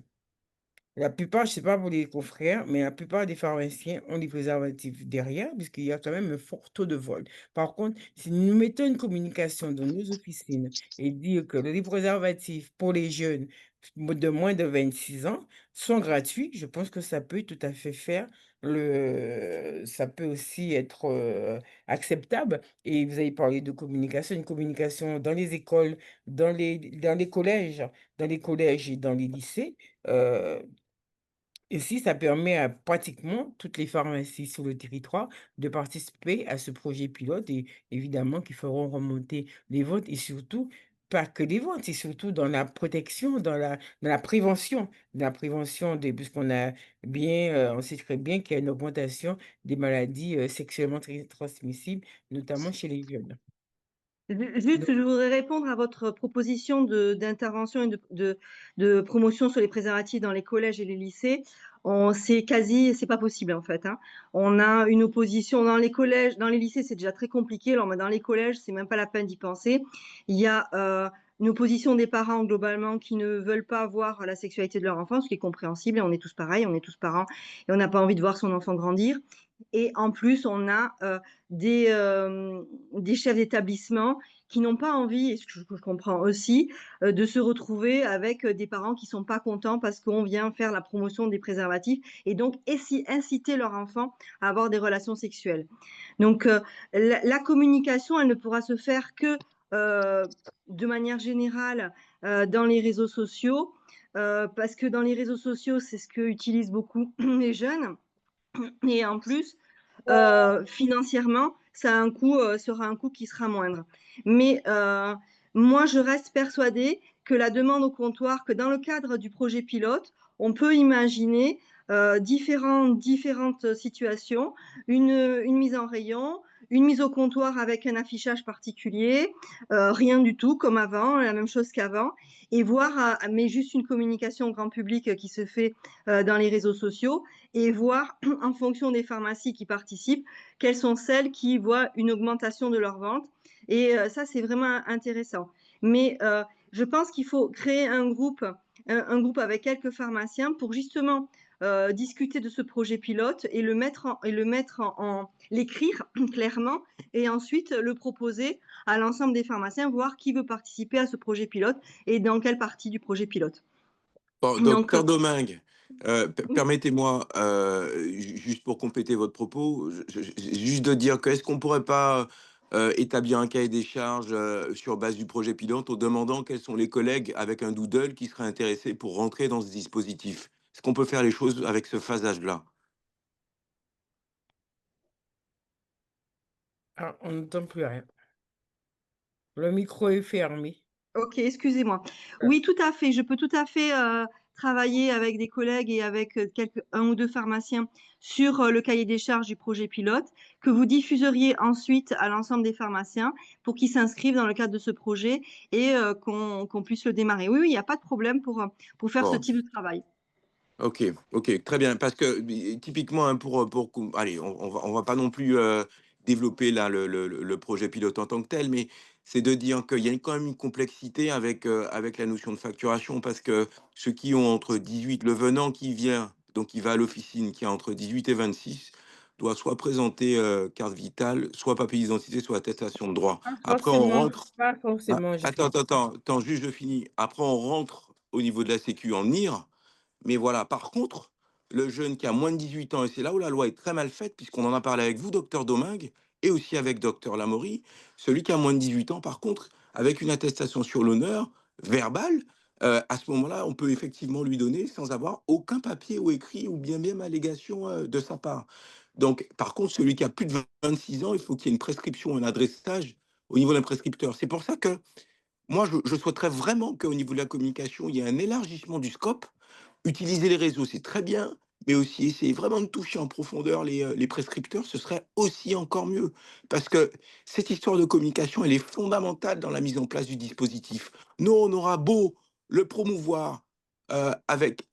La plupart, je ne sais pas pour les confrères, mais la plupart des pharmaciens ont des préservatifs derrière, puisqu'il y a quand même un fort taux de vol. Par contre, si nous mettons une communication dans nos officines et dire que les préservatifs pour les jeunes de moins de 26 ans sont gratuits, je pense que ça peut tout à fait ça peut aussi être acceptable. Et vous avez parlé de communication, une communication dans les écoles, dans les collèges et dans les lycées. euh, Ainsi, ça permet à pratiquement toutes les pharmacies sur le territoire de participer à ce projet pilote et évidemment qui feront remonter les ventes et surtout, pas que les ventes, c'est surtout dans la protection, dans la prévention des puisqu'on a bien, on sait très bien qu'il y a une augmentation des maladies, sexuellement transmissibles, notamment chez les jeunes. Juste, je voudrais répondre à votre proposition d'intervention et de promotion sur les préservatifs dans les collèges et les lycées. C'est pas possible en fait, hein. On a une opposition dans les collèges, dans les lycées, c'est déjà très compliqué. Alors, mais dans les collèges, c'est même pas la peine d'y penser. Il y a une opposition des parents globalement qui ne veulent pas voir la sexualité de leur enfant, ce qui est compréhensible. Et on est tous pareils, on est tous parents et on n'a pas envie de voir son enfant grandir. Et en plus, on a des, des chefs d'établissement qui n'ont pas envie, et ce que je comprends aussi, de se retrouver avec des parents qui sont pas contents parce qu'on vient faire la promotion des préservatifs et donc inciter leur enfant à avoir des relations sexuelles. Donc, la communication, elle ne pourra se faire que de manière générale dans les réseaux sociaux, parce que dans les réseaux sociaux, c'est ce que utilisent beaucoup les jeunes. Et en plus, financièrement, ça a un coût, sera un coût qui sera moindre. Mais moi, je reste persuadée que la demande au comptoir, que dans le cadre du projet pilote, on peut imaginer différentes situations, une mise en rayon, une mise au comptoir avec un affichage particulier, rien du tout comme avant, la même chose qu'avant, et voir, mais juste une communication au grand public qui se fait dans les réseaux sociaux, et voir en fonction des pharmacies qui participent, quelles sont celles qui voient une augmentation de leurs ventes. Et ça, c'est vraiment intéressant. Mais je pense qu'il faut créer un groupe avec quelques pharmaciens pour justement discuter de ce projet pilote et l'écrire clairement et ensuite le proposer à l'ensemble des pharmaciens, voir qui veut participer à ce projet pilote et dans quelle partie du projet pilote. Bon, Donc, docteur Domingue, oui. permettez-moi, juste pour compléter votre propos, juste de dire que est-ce qu'on pourrait pas établir un cahier des charges sur base du projet pilote en demandant quels sont les collègues avec un doodle qui seraient intéressés pour rentrer dans ce dispositif? Est-ce qu'on peut faire les choses avec ce phasage-là? Ah, on n'entend plus rien. Le micro est fermé. Ok, excusez-moi. Oui, tout à fait. Je peux tout à fait travailler avec des collègues et avec un ou deux pharmaciens sur le cahier des charges du projet pilote que vous diffuseriez ensuite à l'ensemble des pharmaciens pour qu'ils s'inscrivent dans le cadre de ce projet et qu'on puisse le démarrer. Oui, oui, il n'y a pas de problème pour faire ce Bon, type de travail. ok, ok, très bien. Parce que typiquement, hein, allez, on va pas non plus développer là le projet pilote en tant que tel, mais c'est de dire qu'il y a quand même une complexité avec la notion de facturation, parce que ceux qui ont entre 18, le venant qui vient, donc qui va à l'officine, qui a entre 18 et 26, doit soit présenter carte vitale, soit papier d'identité, soit attestation de droit. Après, on rentre. Pas Ah, forcément, je attends, pense. attends, attends, attends, juste je finis. Après, on rentre au niveau de la Sécu en IR. Mais voilà, par contre, le jeune qui a moins de 18 ans, et c'est là où la loi est très mal faite, puisqu'on en a parlé avec vous, docteur Domingue, et aussi avec docteur Lamorie, celui qui a moins de 18 ans, par contre, avec une attestation sur l'honneur verbale, à ce moment-là, on peut effectivement lui donner sans avoir aucun papier ou écrit ou bien même allégation de sa part. Donc, par contre, celui qui a plus de 26 ans, il faut qu'il y ait une prescription, un adressage au niveau d'un prescripteur. C'est pour ça que moi, je souhaiterais vraiment qu'au niveau de la communication, il y ait un élargissement du scope. Utiliser les réseaux, c'est très bien, mais aussi essayer vraiment de toucher en profondeur les prescripteurs, ce serait aussi encore mieux. Parce que cette histoire de communication, elle est fondamentale dans la mise en place du dispositif. Nous, on aura beau le promouvoir avec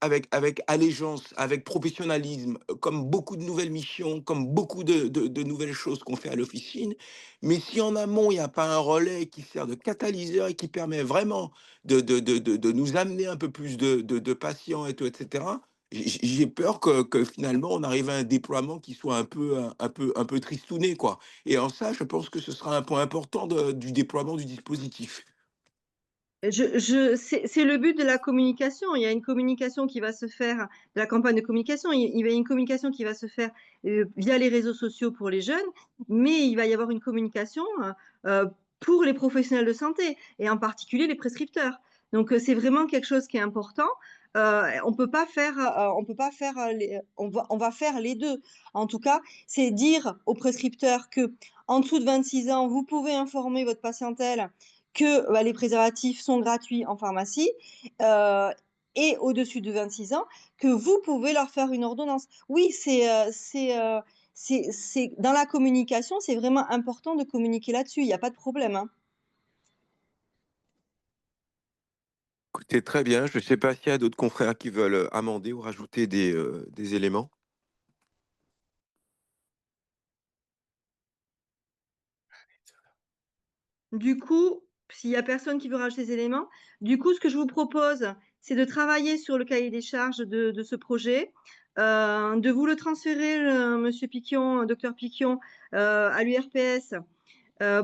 allégeance, avec professionnalisme, comme beaucoup de nouvelles missions, comme beaucoup de nouvelles choses qu'on fait à l'officine, mais si en amont, il n'y a pas un relais qui sert de catalyseur et qui permet vraiment de nous amener un peu plus de patients et tout, etc., j'ai peur que finalement on arrive à un déploiement qui soit un peu tristouné, quoi. Et en ça, je pense que ce sera un point important du déploiement du dispositif. C'est le but de la communication. Il y a une communication qui va se faire, de la campagne de communication, il y a une communication qui va se faire via les réseaux sociaux pour les jeunes, mais il va y avoir une communication euh, pour les professionnels de santé et en particulier les prescripteurs. Donc c'est vraiment quelque chose qui est important. on peut pas faire, on va faire les deux. En tout cas, c'est dire au prescripteur que en dessous de 26 ans, vous pouvez informer votre patientèle que les préservatifs sont gratuits en pharmacie, euh, et au-dessus de 26 ans, que vous pouvez leur faire une ordonnance. Oui, dans la communication, c'est vraiment important de communiquer là-dessus. Il n'y a pas de problème, hein. Écoutez, très bien. Je ne sais pas s'il y a d'autres confrères qui veulent amender ou rajouter des éléments. Du coup, s'il y a personne qui veut rajouter des éléments, du coup, ce que je vous propose, c'est de travailler sur le cahier des charges de ce projet, de vous le transférer, Monsieur Piquion, Docteur Piquion, à l'URPS,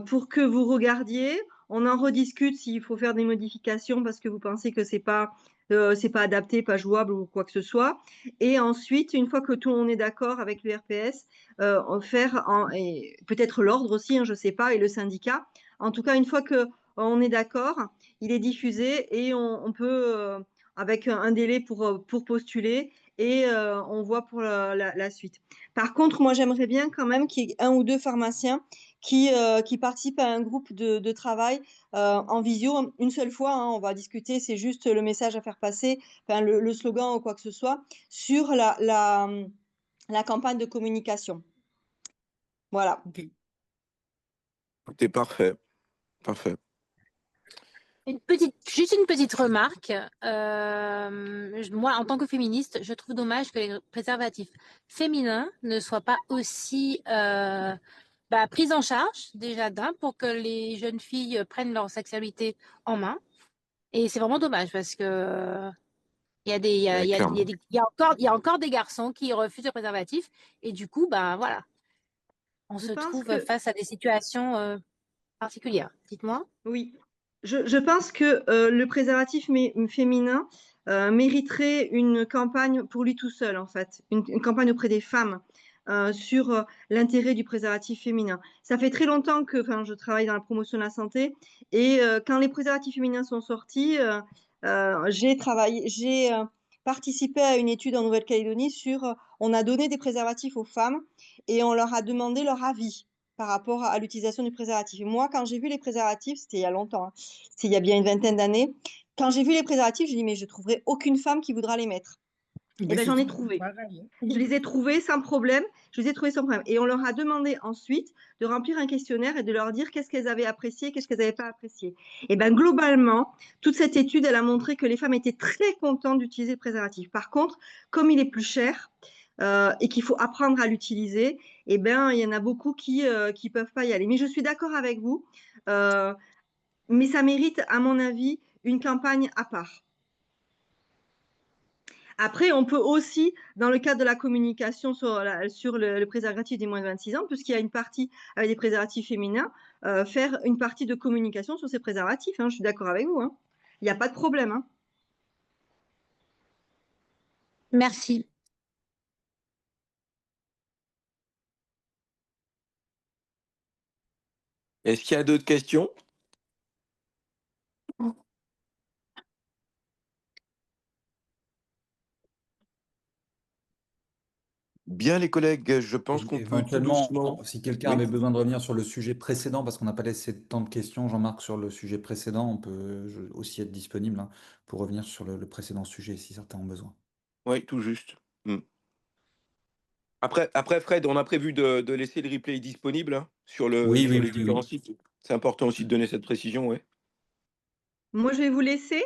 pour que vous regardiez. On en rediscute s'il faut faire des modifications parce que vous pensez que c'est pas adapté, pas jouable ou quoi que ce soit. Et ensuite, une fois que tout le monde est d'accord avec l'URPS, et peut-être l'ordre aussi, hein, je sais pas, et le syndicat. En tout cas, une fois que on est d'accord, il est diffusé et on peut, avec un délai pour postuler, et on voit pour la suite. Par contre, moi, j'aimerais bien quand même qu'il y ait un ou deux pharmaciens qui participent à un groupe de travail en visio une seule fois, hein, on va discuter, c'est juste le message à faire passer, enfin, le slogan ou quoi que ce soit, sur la campagne de communication. Voilà. Ok. Écoutez, parfait. Parfait. Juste une petite remarque. Moi, en tant que féministe, je trouve dommage que les préservatifs féminins ne soient pas aussi pris en charge déjà d'un pour que les jeunes filles prennent leur sexualité en main. Et c'est vraiment dommage parce que il y a des, Ouais, clairement. il y a encore des garçons qui refusent le préservatif et du coup, voilà, on Je se pense trouve que face à des situations particulières. Dites-moi. oui, je pense que le préservatif féminin mériterait une campagne pour lui tout seul, en fait, une campagne auprès des femmes sur l'intérêt du préservatif féminin. Ça fait très longtemps que je travaille dans la promotion de la santé, et quand les préservatifs féminins sont sortis, j'ai participé à une étude en Nouvelle-Calédonie sur, on a donné des préservatifs aux femmes et on leur a demandé leur avis par rapport à l'utilisation du préservatif. Et moi, quand j'ai vu les préservatifs, c'était il y a longtemps, hein, c'était il y a bien une vingtaine d'années, quand j'ai vu les préservatifs, je dis mais je trouverai aucune femme qui voudra les mettre. Et Ben, ben c'est j'en ai tout trouvé. pareil, Je hein. les ai trouvés sans problème. Je les ai trouvés sans problème. Et on leur a demandé ensuite de remplir un questionnaire et de leur dire qu'est-ce qu'elles avaient apprécié, qu'est-ce qu'elles n'avaient pas apprécié. Et ben globalement, toute cette étude, elle a montré que les femmes étaient très contentes d'utiliser le préservatif. Par contre, comme il est plus cher et qu'il faut apprendre à l'utiliser, et ben il y en a beaucoup qui peuvent pas y aller. Mais je suis d'accord avec vous. Euh, mais ça mérite, à mon avis, une campagne à part. Après, on peut aussi, dans le cadre de la communication sur le préservatif des moins de 26 ans, puisqu'il y a une partie avec des préservatifs féminins, faire une partie de communication sur ces préservatifs, hein, je suis d'accord avec vous, hein. Il n'y a pas de problème, hein. Merci. Est-ce qu'il y a d'autres questions? Bien, les collègues, je pense qu'on peut tout Éventuellement, doucement. si quelqu'un Oui, avait besoin de revenir sur le sujet précédent, parce qu'on n'a pas laissé de temps de questions, Jean-Marc, sur le sujet précédent, on peut aussi être disponible, hein, pour revenir sur le précédent sujet si certains ont besoin. oui, tout juste. Hmm. Après, Fred, on a prévu de laisser le replay disponible, hein, Oui, sur oui, les oui, différents oui. sites. C'est important aussi de donner cette précision, ouais. Moi, je vais vous laisser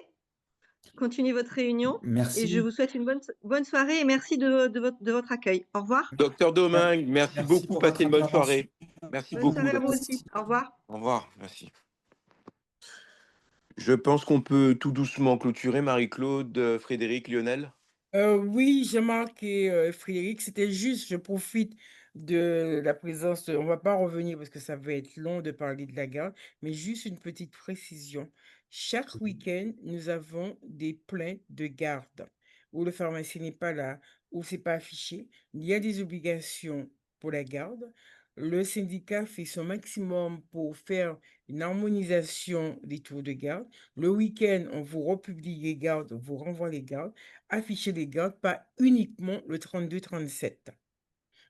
continuer votre réunion et je Merci. vous souhaite une bonne soirée et merci de votre accueil. Au revoir. Docteur Domingue, merci Merci beaucoup. pour votre Passez une bonne intervention. soirée. Merci Bonne beaucoup, soirée à vous docteur. aussi. Au revoir. Au revoir. Merci. Je pense qu'on peut tout doucement clôturer, Marie-Claude, Frédéric, Lionel. Oui, Jean-Marc et Frédéric, c'était juste, je profite de la présence, on va pas revenir parce que ça va être long de parler de la garde, mais juste une petite précision. Chaque week-end, nous avons des plaintes de garde où le pharmacien n'est pas là, où c'est pas affiché. Il y a des obligations pour la garde. le syndicat fait son maximum pour faire une harmonisation des tours de garde. Le week-end, on vous republie les gardes, on vous renvoie les gardes, affichez les gardes, pas uniquement le 32-37.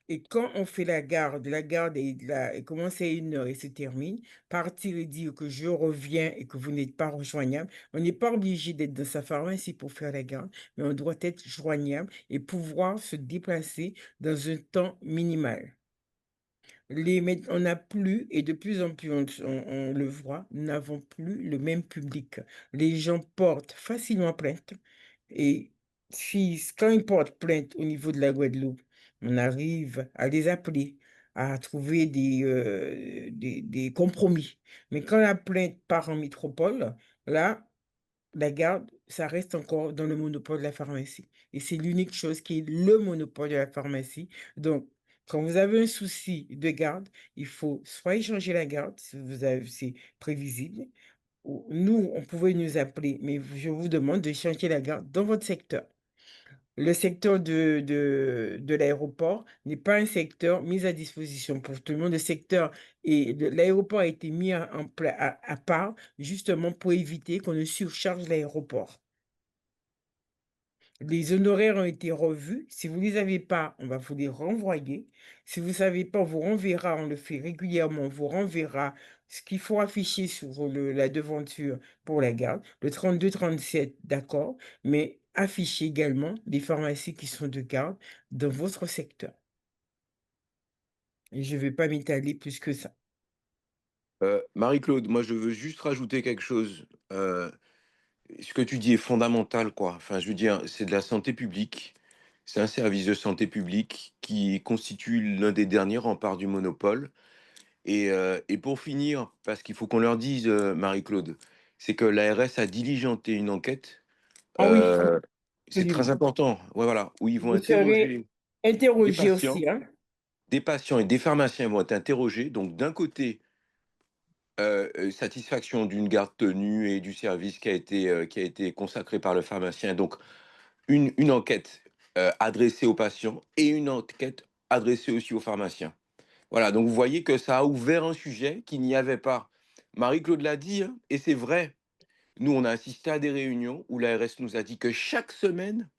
Et quand on fait la garde elle commence à 1 heure et se termine, partir et dire que je reviens et que vous n'êtes pas rejoignable, on n'est pas obligé d'être dans sa pharmacie pour faire la garde, mais on doit être joignable et pouvoir se déplacer dans un temps minimal. On n'a plus, et de plus en plus on le voit, nous n'avons plus le même public. Les gens portent facilement plainte et quand ils portent plainte au niveau de la Guadeloupe, on arrive à les appeler, à trouver des compromis. Mais quand la plainte part en métropole, là, la garde, ça reste encore dans le monopole de la pharmacie et c'est l'unique chose qui est le monopole de la pharmacie. Donc, quand vous avez un souci de garde, il faut soit échanger la garde, si vous avez c'est prévisible, ou nous, on pouvait nous appeler, mais je vous demande de changer la garde dans votre secteur. Le secteur de l'aéroport n'est pas un secteur mis à disposition pour tout le monde. Le secteur et l'aéroport a été mis à part justement pour éviter qu'on ne surcharge l'aéroport. Les honoraires ont été revus. Si vous ne les avez pas, on va vous les renvoyer. Si vous ne savez pas, on vous renverra, on le fait régulièrement, on vous renverra ce qu'il faut afficher sur la devanture pour la garde. Le 32-37, d'accord, mais affichez également les pharmacies qui sont de garde dans votre secteur. Et je ne vais pas m'étaler plus que ça. Marie-Claude, moi, je veux juste rajouter quelque chose. Ce que tu dis est fondamental, quoi. Enfin, je veux dire, c'est de la santé publique. C'est un service de santé publique qui constitue l'un des derniers remparts du monopole. Et pour finir, parce qu'il faut qu'on leur dise, Marie-Claude, c'est que l'ARS a diligenté une enquête. Ah oui, euh, c'est très absolument. important, ouais, voilà, où ils vont Vous serez interroger des interrogé patients, aussi, hein? et des pharmaciens vont être interrogés. Donc, d'un côté, satisfaction d'une garde tenue et du service qui a été consacré par le pharmacien. Donc, une enquête adressée aux patients et une enquête adressée aussi aux pharmaciens. Voilà, donc vous voyez que ça a ouvert un sujet qu'il n'y avait pas. Marie-Claude l'a dit, hein, et c'est vrai. Nous, on a assisté à des réunions où l'ARS nous a dit que chaque semaine,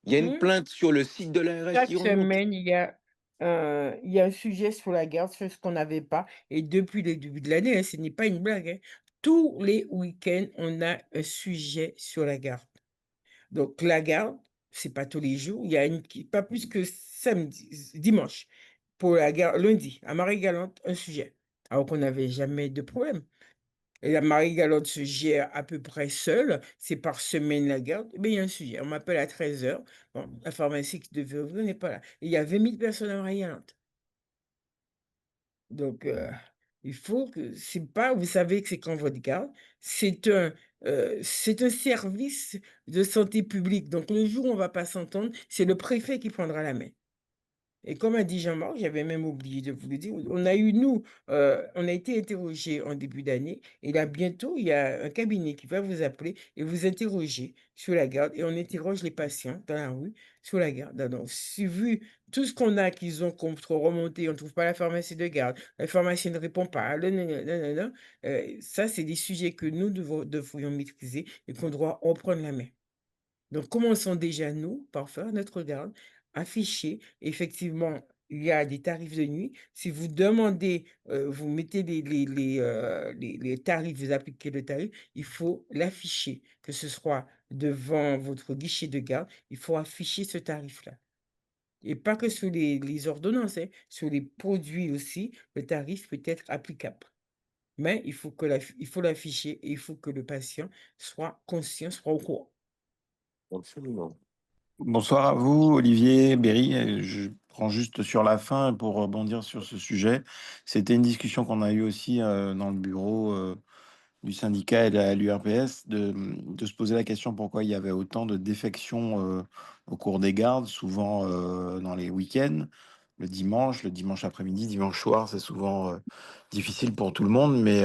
il y a une Mmh. plainte sur le site de l'ARS Chaque qui remonte. semaine, il y a un sujet sur la garde, sur ce qu'on n'avait pas et depuis le début de l'année, hein, ce n'est pas une blague, hein. Tous les week-ends, on a un sujet sur la garde. Donc la garde, c'est pas tous les jours, il y a pas plus que dimanche. Pour la garde lundi, à Marie-Galante, un sujet, alors qu'on n'avait jamais de problème. Et la Marie-Galante se gère à peu près seule, c'est par semaine la garde, mais il y a un sujet. On m'appelle à 13 heures. Bon, la pharmacie qui devait ouvrir n'est pas là. Et il y a 20 000 personnes à Marie-Galante. Donc, il faut que c'est pas vous savez que c'est quand votre garde, c'est un service de santé publique. Donc le jour où on va pas s'entendre, c'est le préfet qui prendra la main. Et comme a dit Jean-Marc, j'avais même oublié de vous le dire, on a été interrogés en début d'année et là, bientôt, il y a un cabinet qui va vous appeler et vous interroger sur la garde et on interroge les patients dans la rue sur la garde. Donc, si vu tout ce qu'on a qu'ils ont contre remonté, on ne trouve pas la pharmacie de garde, la pharmacie ne répond pas, nanana, ça, c'est des sujets que nous devrions maîtriser et qu'on doit reprendre la main. Donc, commençons déjà, nous, par faire notre garde, afficher. Effectivement, il y a des tarifs de nuit. Si vous demandez, vous mettez les tarifs, vous appliquez le tarif, il faut l'afficher, que ce soit devant votre guichet de garde, il faut afficher ce tarif-là. Et pas que sur les ordonnances, hein, sur les produits aussi, le tarif peut être applicable. Mais il faut l'afficher et il faut que le patient soit conscient, soit au courant. Absolument. Bonsoir à vous, Olivier, Berry. Je prends juste sur la fin pour rebondir sur ce sujet. C'était une discussion qu'on a eue aussi dans le bureau du syndicat et de l'URPS de se poser la question pourquoi il y avait autant de défections au cours des gardes, souvent dans les week-ends, le dimanche après-midi, dimanche soir, c'est souvent difficile pour tout le monde, mais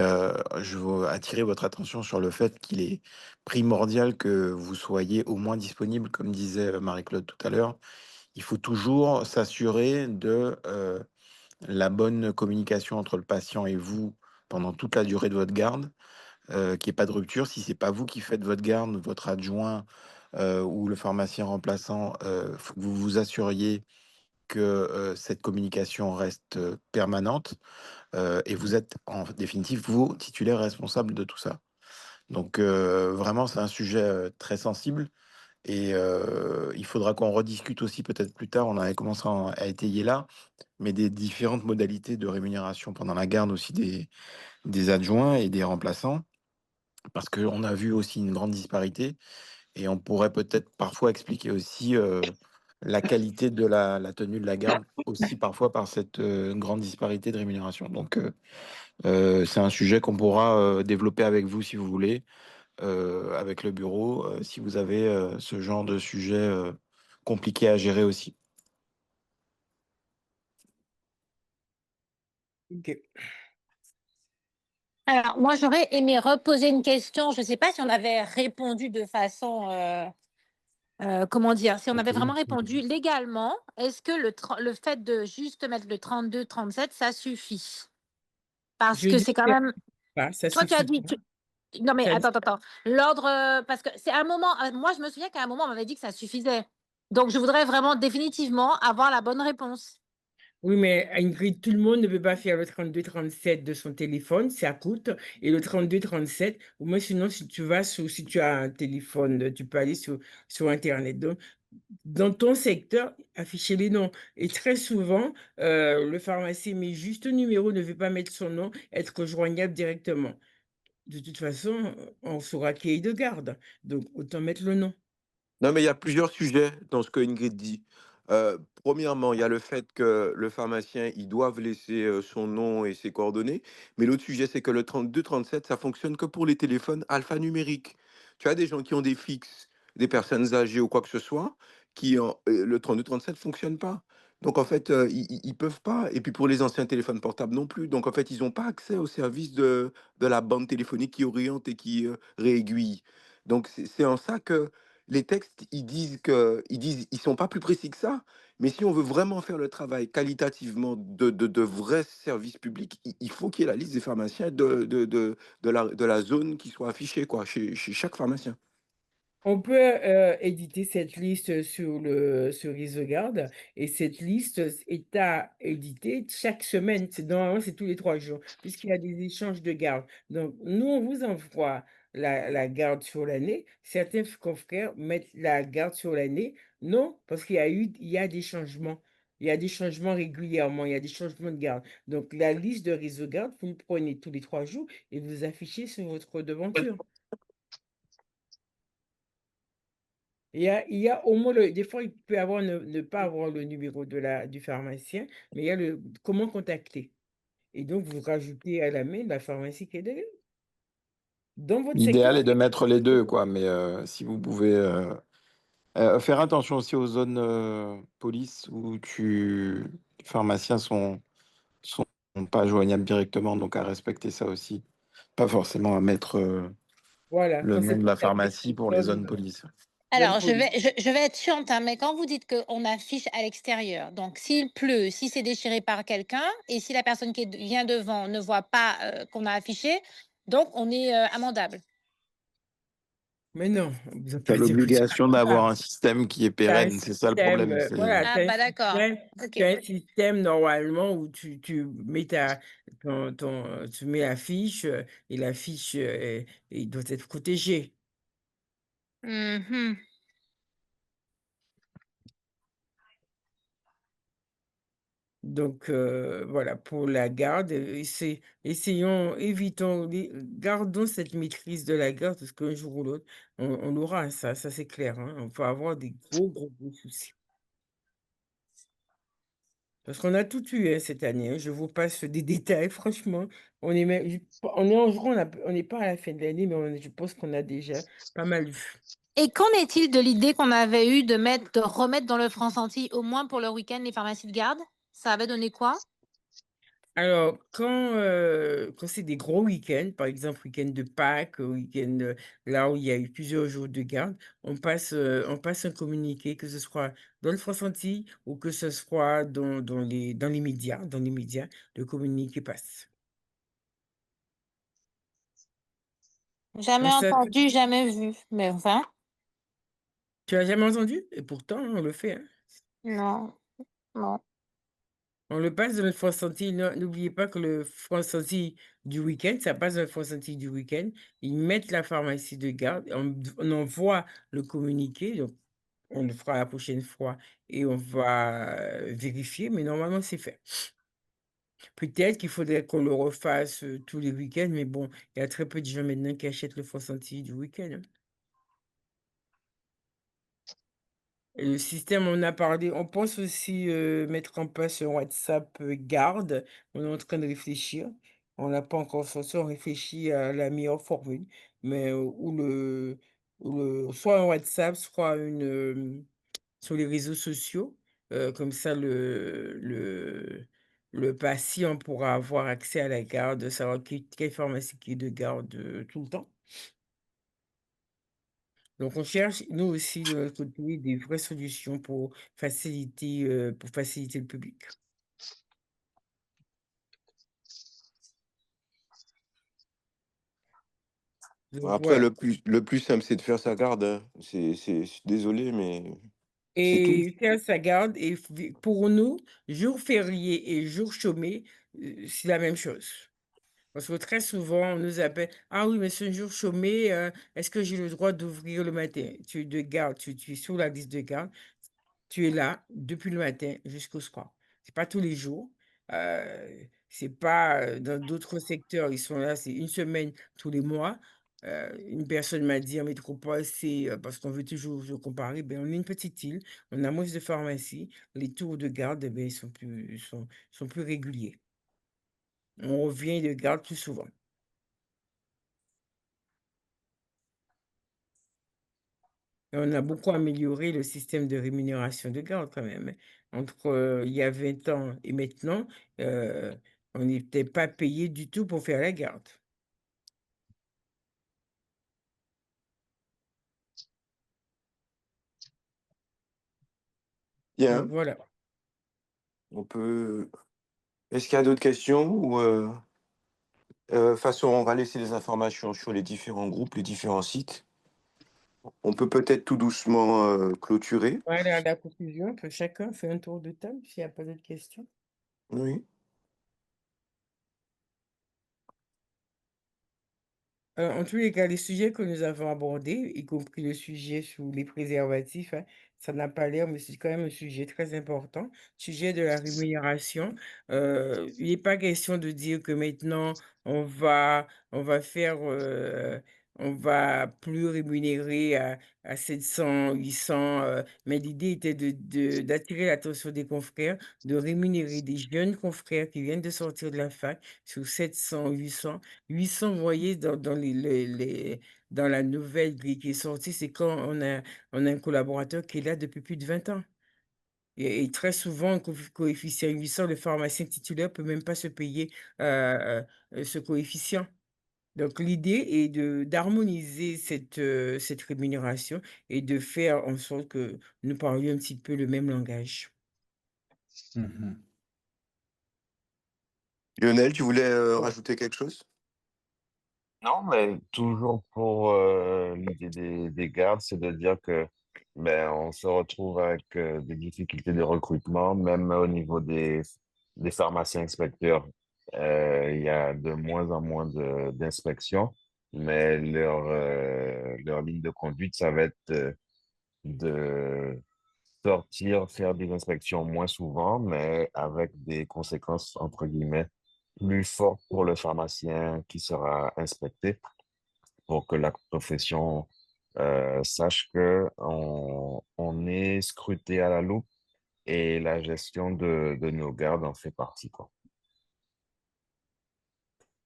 je veux attirer votre attention sur le fait qu'il est primordial que vous soyez au moins disponible, comme disait Marie-Claude tout à l'heure. Il faut toujours s'assurer de la bonne communication entre le patient et vous pendant toute la durée de votre garde, qu'il n'y ait pas de rupture. Si c'est pas vous qui faites votre garde, votre adjoint ou le pharmacien remplaçant, faut que vous vous assuriez que cette communication reste permanente et vous êtes en définitive, vous, titulaire responsable de tout ça. Donc vraiment, c'est un sujet très sensible et il faudra qu'on rediscute aussi peut-être plus tard, on avait commencé à étayer là, mais des différentes modalités de rémunération pendant la garde aussi des adjoints et des remplaçants, parce qu'on a vu aussi une grande disparité et on pourrait peut-être parfois expliquer aussi la qualité de la tenue de la garde aussi parfois par cette grande disparité de rémunération. Donc c'est un sujet qu'on pourra développer avec vous si vous voulez, avec le bureau, si vous avez ce genre de sujet compliqué à gérer aussi. Ok. Alors, moi, j'aurais aimé reposer une question. Je ne sais pas si on avait répondu de façon, comment dire, si on avait vraiment répondu légalement. Est-ce que le fait de juste mettre le 32, 37, ça suffit? Parce Je que dis c'est quand même. pas, ça Toi, tu as suffit dit. pas. Non, mais Ça dit- attends. L'ordre, parce que c'est un moment. Moi, je me souviens qu'à un moment, on m'avait dit que ça suffisait. Donc, je voudrais vraiment définitivement avoir la bonne réponse. Oui, mais Ingrid, tout le monde ne peut pas faire le 32-37 de son téléphone, ça coûte. Et le 32-37, au moins sinon, si tu vas si tu as un téléphone, tu peux aller sur Internet. Donc, dans ton secteur, afficher les noms. Et très souvent, le pharmacien met juste un numéro, ne veut pas mettre son nom, être rejoignable directement. De toute façon, on saura qui est de garde. Donc, autant mettre le nom. Non, mais il y a plusieurs sujets dans ce que Ingrid dit. Premièrement, il y a le fait que le pharmacien, ils doivent laisser son nom et ses coordonnées. Mais l'autre sujet, c'est que le 32-37, ça fonctionne que pour les téléphones alphanumériques. Tu as des gens qui ont des fixes, des personnes âgées ou quoi que ce soit, le 32-37 ne fonctionne pas. Donc, en fait, ils peuvent pas. Et puis, pour les anciens téléphones portables non plus. Donc, en fait, ils n'ont pas accès au service de la bande téléphonique qui oriente et qui réaiguille. Donc, c'est en ça que les textes, ils sont pas plus précis que ça. Mais si on veut vraiment faire le travail qualitativement de vrais services publics, il faut qu'il y ait la liste des pharmaciens de la zone qui soit affichée quoi, chez chaque pharmacien. On peut éditer cette liste sur EasyGuard et cette liste est à éditer chaque semaine. Normalement, c'est tous les 3 jours, puisqu'il y a des échanges de garde. Donc, nous, on vous envoie la garde sur l'année. Certains confrères mettent la garde sur l'année. Non, parce il y a des changements. Il y a des changements régulièrement, il y a des changements de garde. Donc, la liste de EasyGuard, vous le prenez tous les 3 jours et vous affichez sur votre devanture. Il y a au moins, des fois, il peut avoir ne pas avoir le numéro du pharmacien, mais il y a le comment contacter. Et donc, vous rajoutez à la main la pharmacie qui est derrière. Dans votre secteur, L'idéal est de mettre les deux, quoi, mais si vous pouvez faire attention aussi aux zones police où les pharmaciens sont pas joignables directement, donc à respecter ça aussi. Pas forcément à mettre voilà, le quand nom c'est de pour la taper pharmacie pour les zone, zones police. zone Alors, je police. vais, je vais être chiante, hein, mais quand vous dites qu'on affiche à l'extérieur, donc s'il pleut, si c'est déchiré par quelqu'un, et si la personne qui vient devant ne voit pas qu'on a affiché, donc on est amendable. Mais non, on ne veut Tu as pas dire que tu l'obligation n'as d'avoir pas. un système qui est Tu as un pérenne, c'est ça le système, problème. voilà, Ah, bah d'accord. Ok. tu as un système normalement où tu mets tu mets la fiche et la fiche doit être protégée. Mhm. Donc, voilà, pour la garde, gardons cette maîtrise de la garde, parce qu'un jour ou l'autre, on aura ça c'est clair, hein. On peut avoir des gros soucis. Parce qu'on a tout eu hein, cette année, hein. Je vous passe des détails, franchement. On est en juin, on n'est pas à la fin de l'année, mais je pense qu'on a déjà pas mal vu. Et qu'en est-il de l'idée qu'on avait eue de remettre dans le France Antilles, au moins pour le week-end, les pharmacies de garde? Ça avait donné quoi? Alors, quand c'est des gros week-ends, par exemple, week-end de Pâques, week-end, là où il y a eu plusieurs jours de garde, on passe un communiqué, que ce soit dans le France Antilles ou que ce soit dans les médias, le communiqué passe. Jamais Donc ça entendu, jamais vu. Mais enfin, tu as jamais entendu? Et pourtant, on le fait, hein. non, non. On le passe dans le France Antilles. N'oubliez pas que le France Antilles du week-end, ça passe dans le France Antilles du week-end. Ils mettent la pharmacie de garde, on envoie le communiqué, donc on le fera la prochaine fois et on va, vérifier, mais normalement c'est fait. Peut-être qu'il faudrait qu'on le refasse, tous les week-ends, mais bon, il y a très peu de gens maintenant qui achètent le France Antilles du week-end, hein. Et le système, on a parlé, on pense aussi, mettre en place un WhatsApp, garde. On est en train de réfléchir. On n'a pas encore sorti, on réfléchit à la meilleure formule, mais, soit un WhatsApp, soit sur les réseaux sociaux, comme ça le patient pourra avoir accès à la garde, savoir quelle pharmacie qui est de garde, tout le temps. Donc on cherche, nous aussi, de notre côté, des vraies solutions pour faciliter le public. Donc Après, voilà. le plus simple, c'est de faire sa garde, hein. Je suis désolé, mais c'est tout. Et faire sa garde et pour nous, jour férié et jour chômé, c'est la même chose. Parce que très souvent, on nous appelle: «Ah oui, mais c'est un jour chômé, est-ce que j'ai le droit d'ouvrir le matin?» Tu es de garde, tu es sur la liste de garde. Tu es là depuis le matin jusqu'au soir. C'est pas tous les jours, c'est pas, dans d'autres secteurs, ils sont là, c'est une semaine tous les mois. Une personne m'a dit en métropole, c'est, parce qu'on veut toujours se comparer, ben, on est une petite île, on a moins de pharmacies, les tours de garde, eh beh, ils sont plus réguliers. On revient de garde plus souvent. Et on a beaucoup amélioré le système de rémunération de garde quand même, hein. Entre, il y a 20 ans et maintenant, heu, on n'était pas payé du tout pour faire la garde. Donc Bien, voilà. on peut. Est-ce qu'il y a d'autres questions ou de toute façon, on va laisser les informations sur les différents groupes, les différents sites. On peut peut-être tout doucement clôturer. Voilà la conclusion, que chacun fait un tour de table s'il y a pas d'autres questions. Oui. En tous les cas, les sujets que nous avons abordés, y compris le sujet sur les préservatifs, hein, ça n'a pas l'air, mais c'est quand même un sujet très important. Sujet de la rémunération. Il n'est pas question de dire que maintenant on va faire, on va plus rémunérer à 700, 800, mais l'idée était d'attirer l'attention des confrères, de rémunérer des jeunes confrères qui viennent de sortir de la fac sur 700, 800. 800, vous voyez, dans la nouvelle qui est sortie, c'est quand on a un collaborateur qui est là depuis plus de 20 ans et très souvent, un coefficient 800, le pharmacien titulaire peut même pas se payer, ce coefficient. Donc l'idée est d'harmoniser cette rémunération et de faire en sorte que nous parlions un petit peu le même langage. Mhm. Lionel, tu voulais Voilà. rajouter quelque chose? Non, mais toujours pour l'idée des gardes, c'est de dire que ben, on se retrouve avec des difficultés de recrutement, même au niveau des pharmaciens inspecteurs. Il y a de moins en moins d'inspections, mais leur ligne de conduite, ça va être de sortir, faire des inspections moins souvent, mais avec des conséquences, entre guillemets, plus fortes pour le pharmacien qui sera inspecté pour que la profession sache que on est scruté à la loupe et la gestion de nos gardes en fait partie, quoi.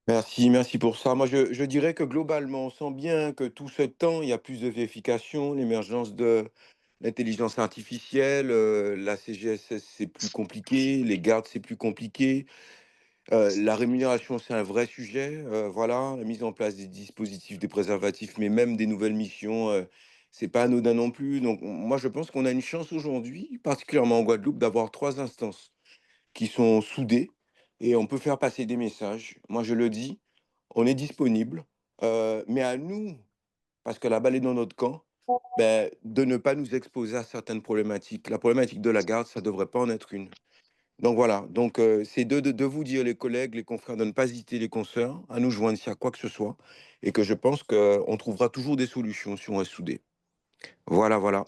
Merci, merci pour ça. Moi, je dirais que globalement, on sent bien que tout ce temps, il y a plus de vérification, l'émergence de l'intelligence artificielle, la CGSS, c'est plus compliqué, les gardes, c'est plus compliqué. La rémunération, c'est un vrai sujet, voilà, la mise en place des dispositifs, des préservatifs, mais même des nouvelles missions, c'est pas anodin non plus. Donc moi, je pense qu'on a une chance aujourd'hui, particulièrement en Guadeloupe, d'avoir 3 instances qui sont soudées et on peut faire passer des messages. Moi, je le dis, on est disponible, mais à nous, parce que la balle est dans notre camp, de ne pas nous exposer à certaines problématiques. La problématique de la garde, ça devrait pas en être une. Donc voilà, donc c'est de vous dire, les collègues, les confrères, de ne pas hésiter, les consoeurs, à nous joindre s'il y a quoi que ce soit, et que je pense qu'on trouvera toujours des solutions si on est soudés. Voilà, voilà.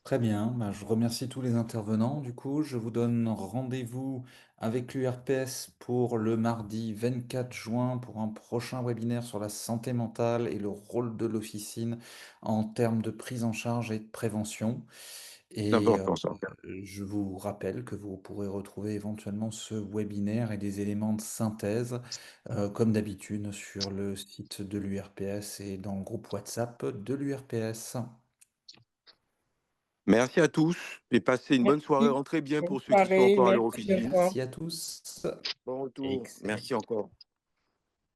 Très bien, bah, je remercie tous les intervenants. Du coup, je vous donne rendez-vous avec l'URPS pour le mardi 24 juin pour un prochain webinaire sur la santé mentale et le rôle de l'officine en termes de prise en charge et de prévention. C'est Et important ça. je vous rappelle que vous pourrez retrouver éventuellement ce webinaire et des éléments de synthèse, comme d'habitude, sur le site de l'URPS et dans le groupe WhatsApp de l'URPS. Merci à tous et passez une bonne soirée. Merci. Rentrez bien Bonne pour ceux qui sont soirée. encore à leur Merci officine. encore. Merci à tous. Bon retour. Excellent. Merci encore.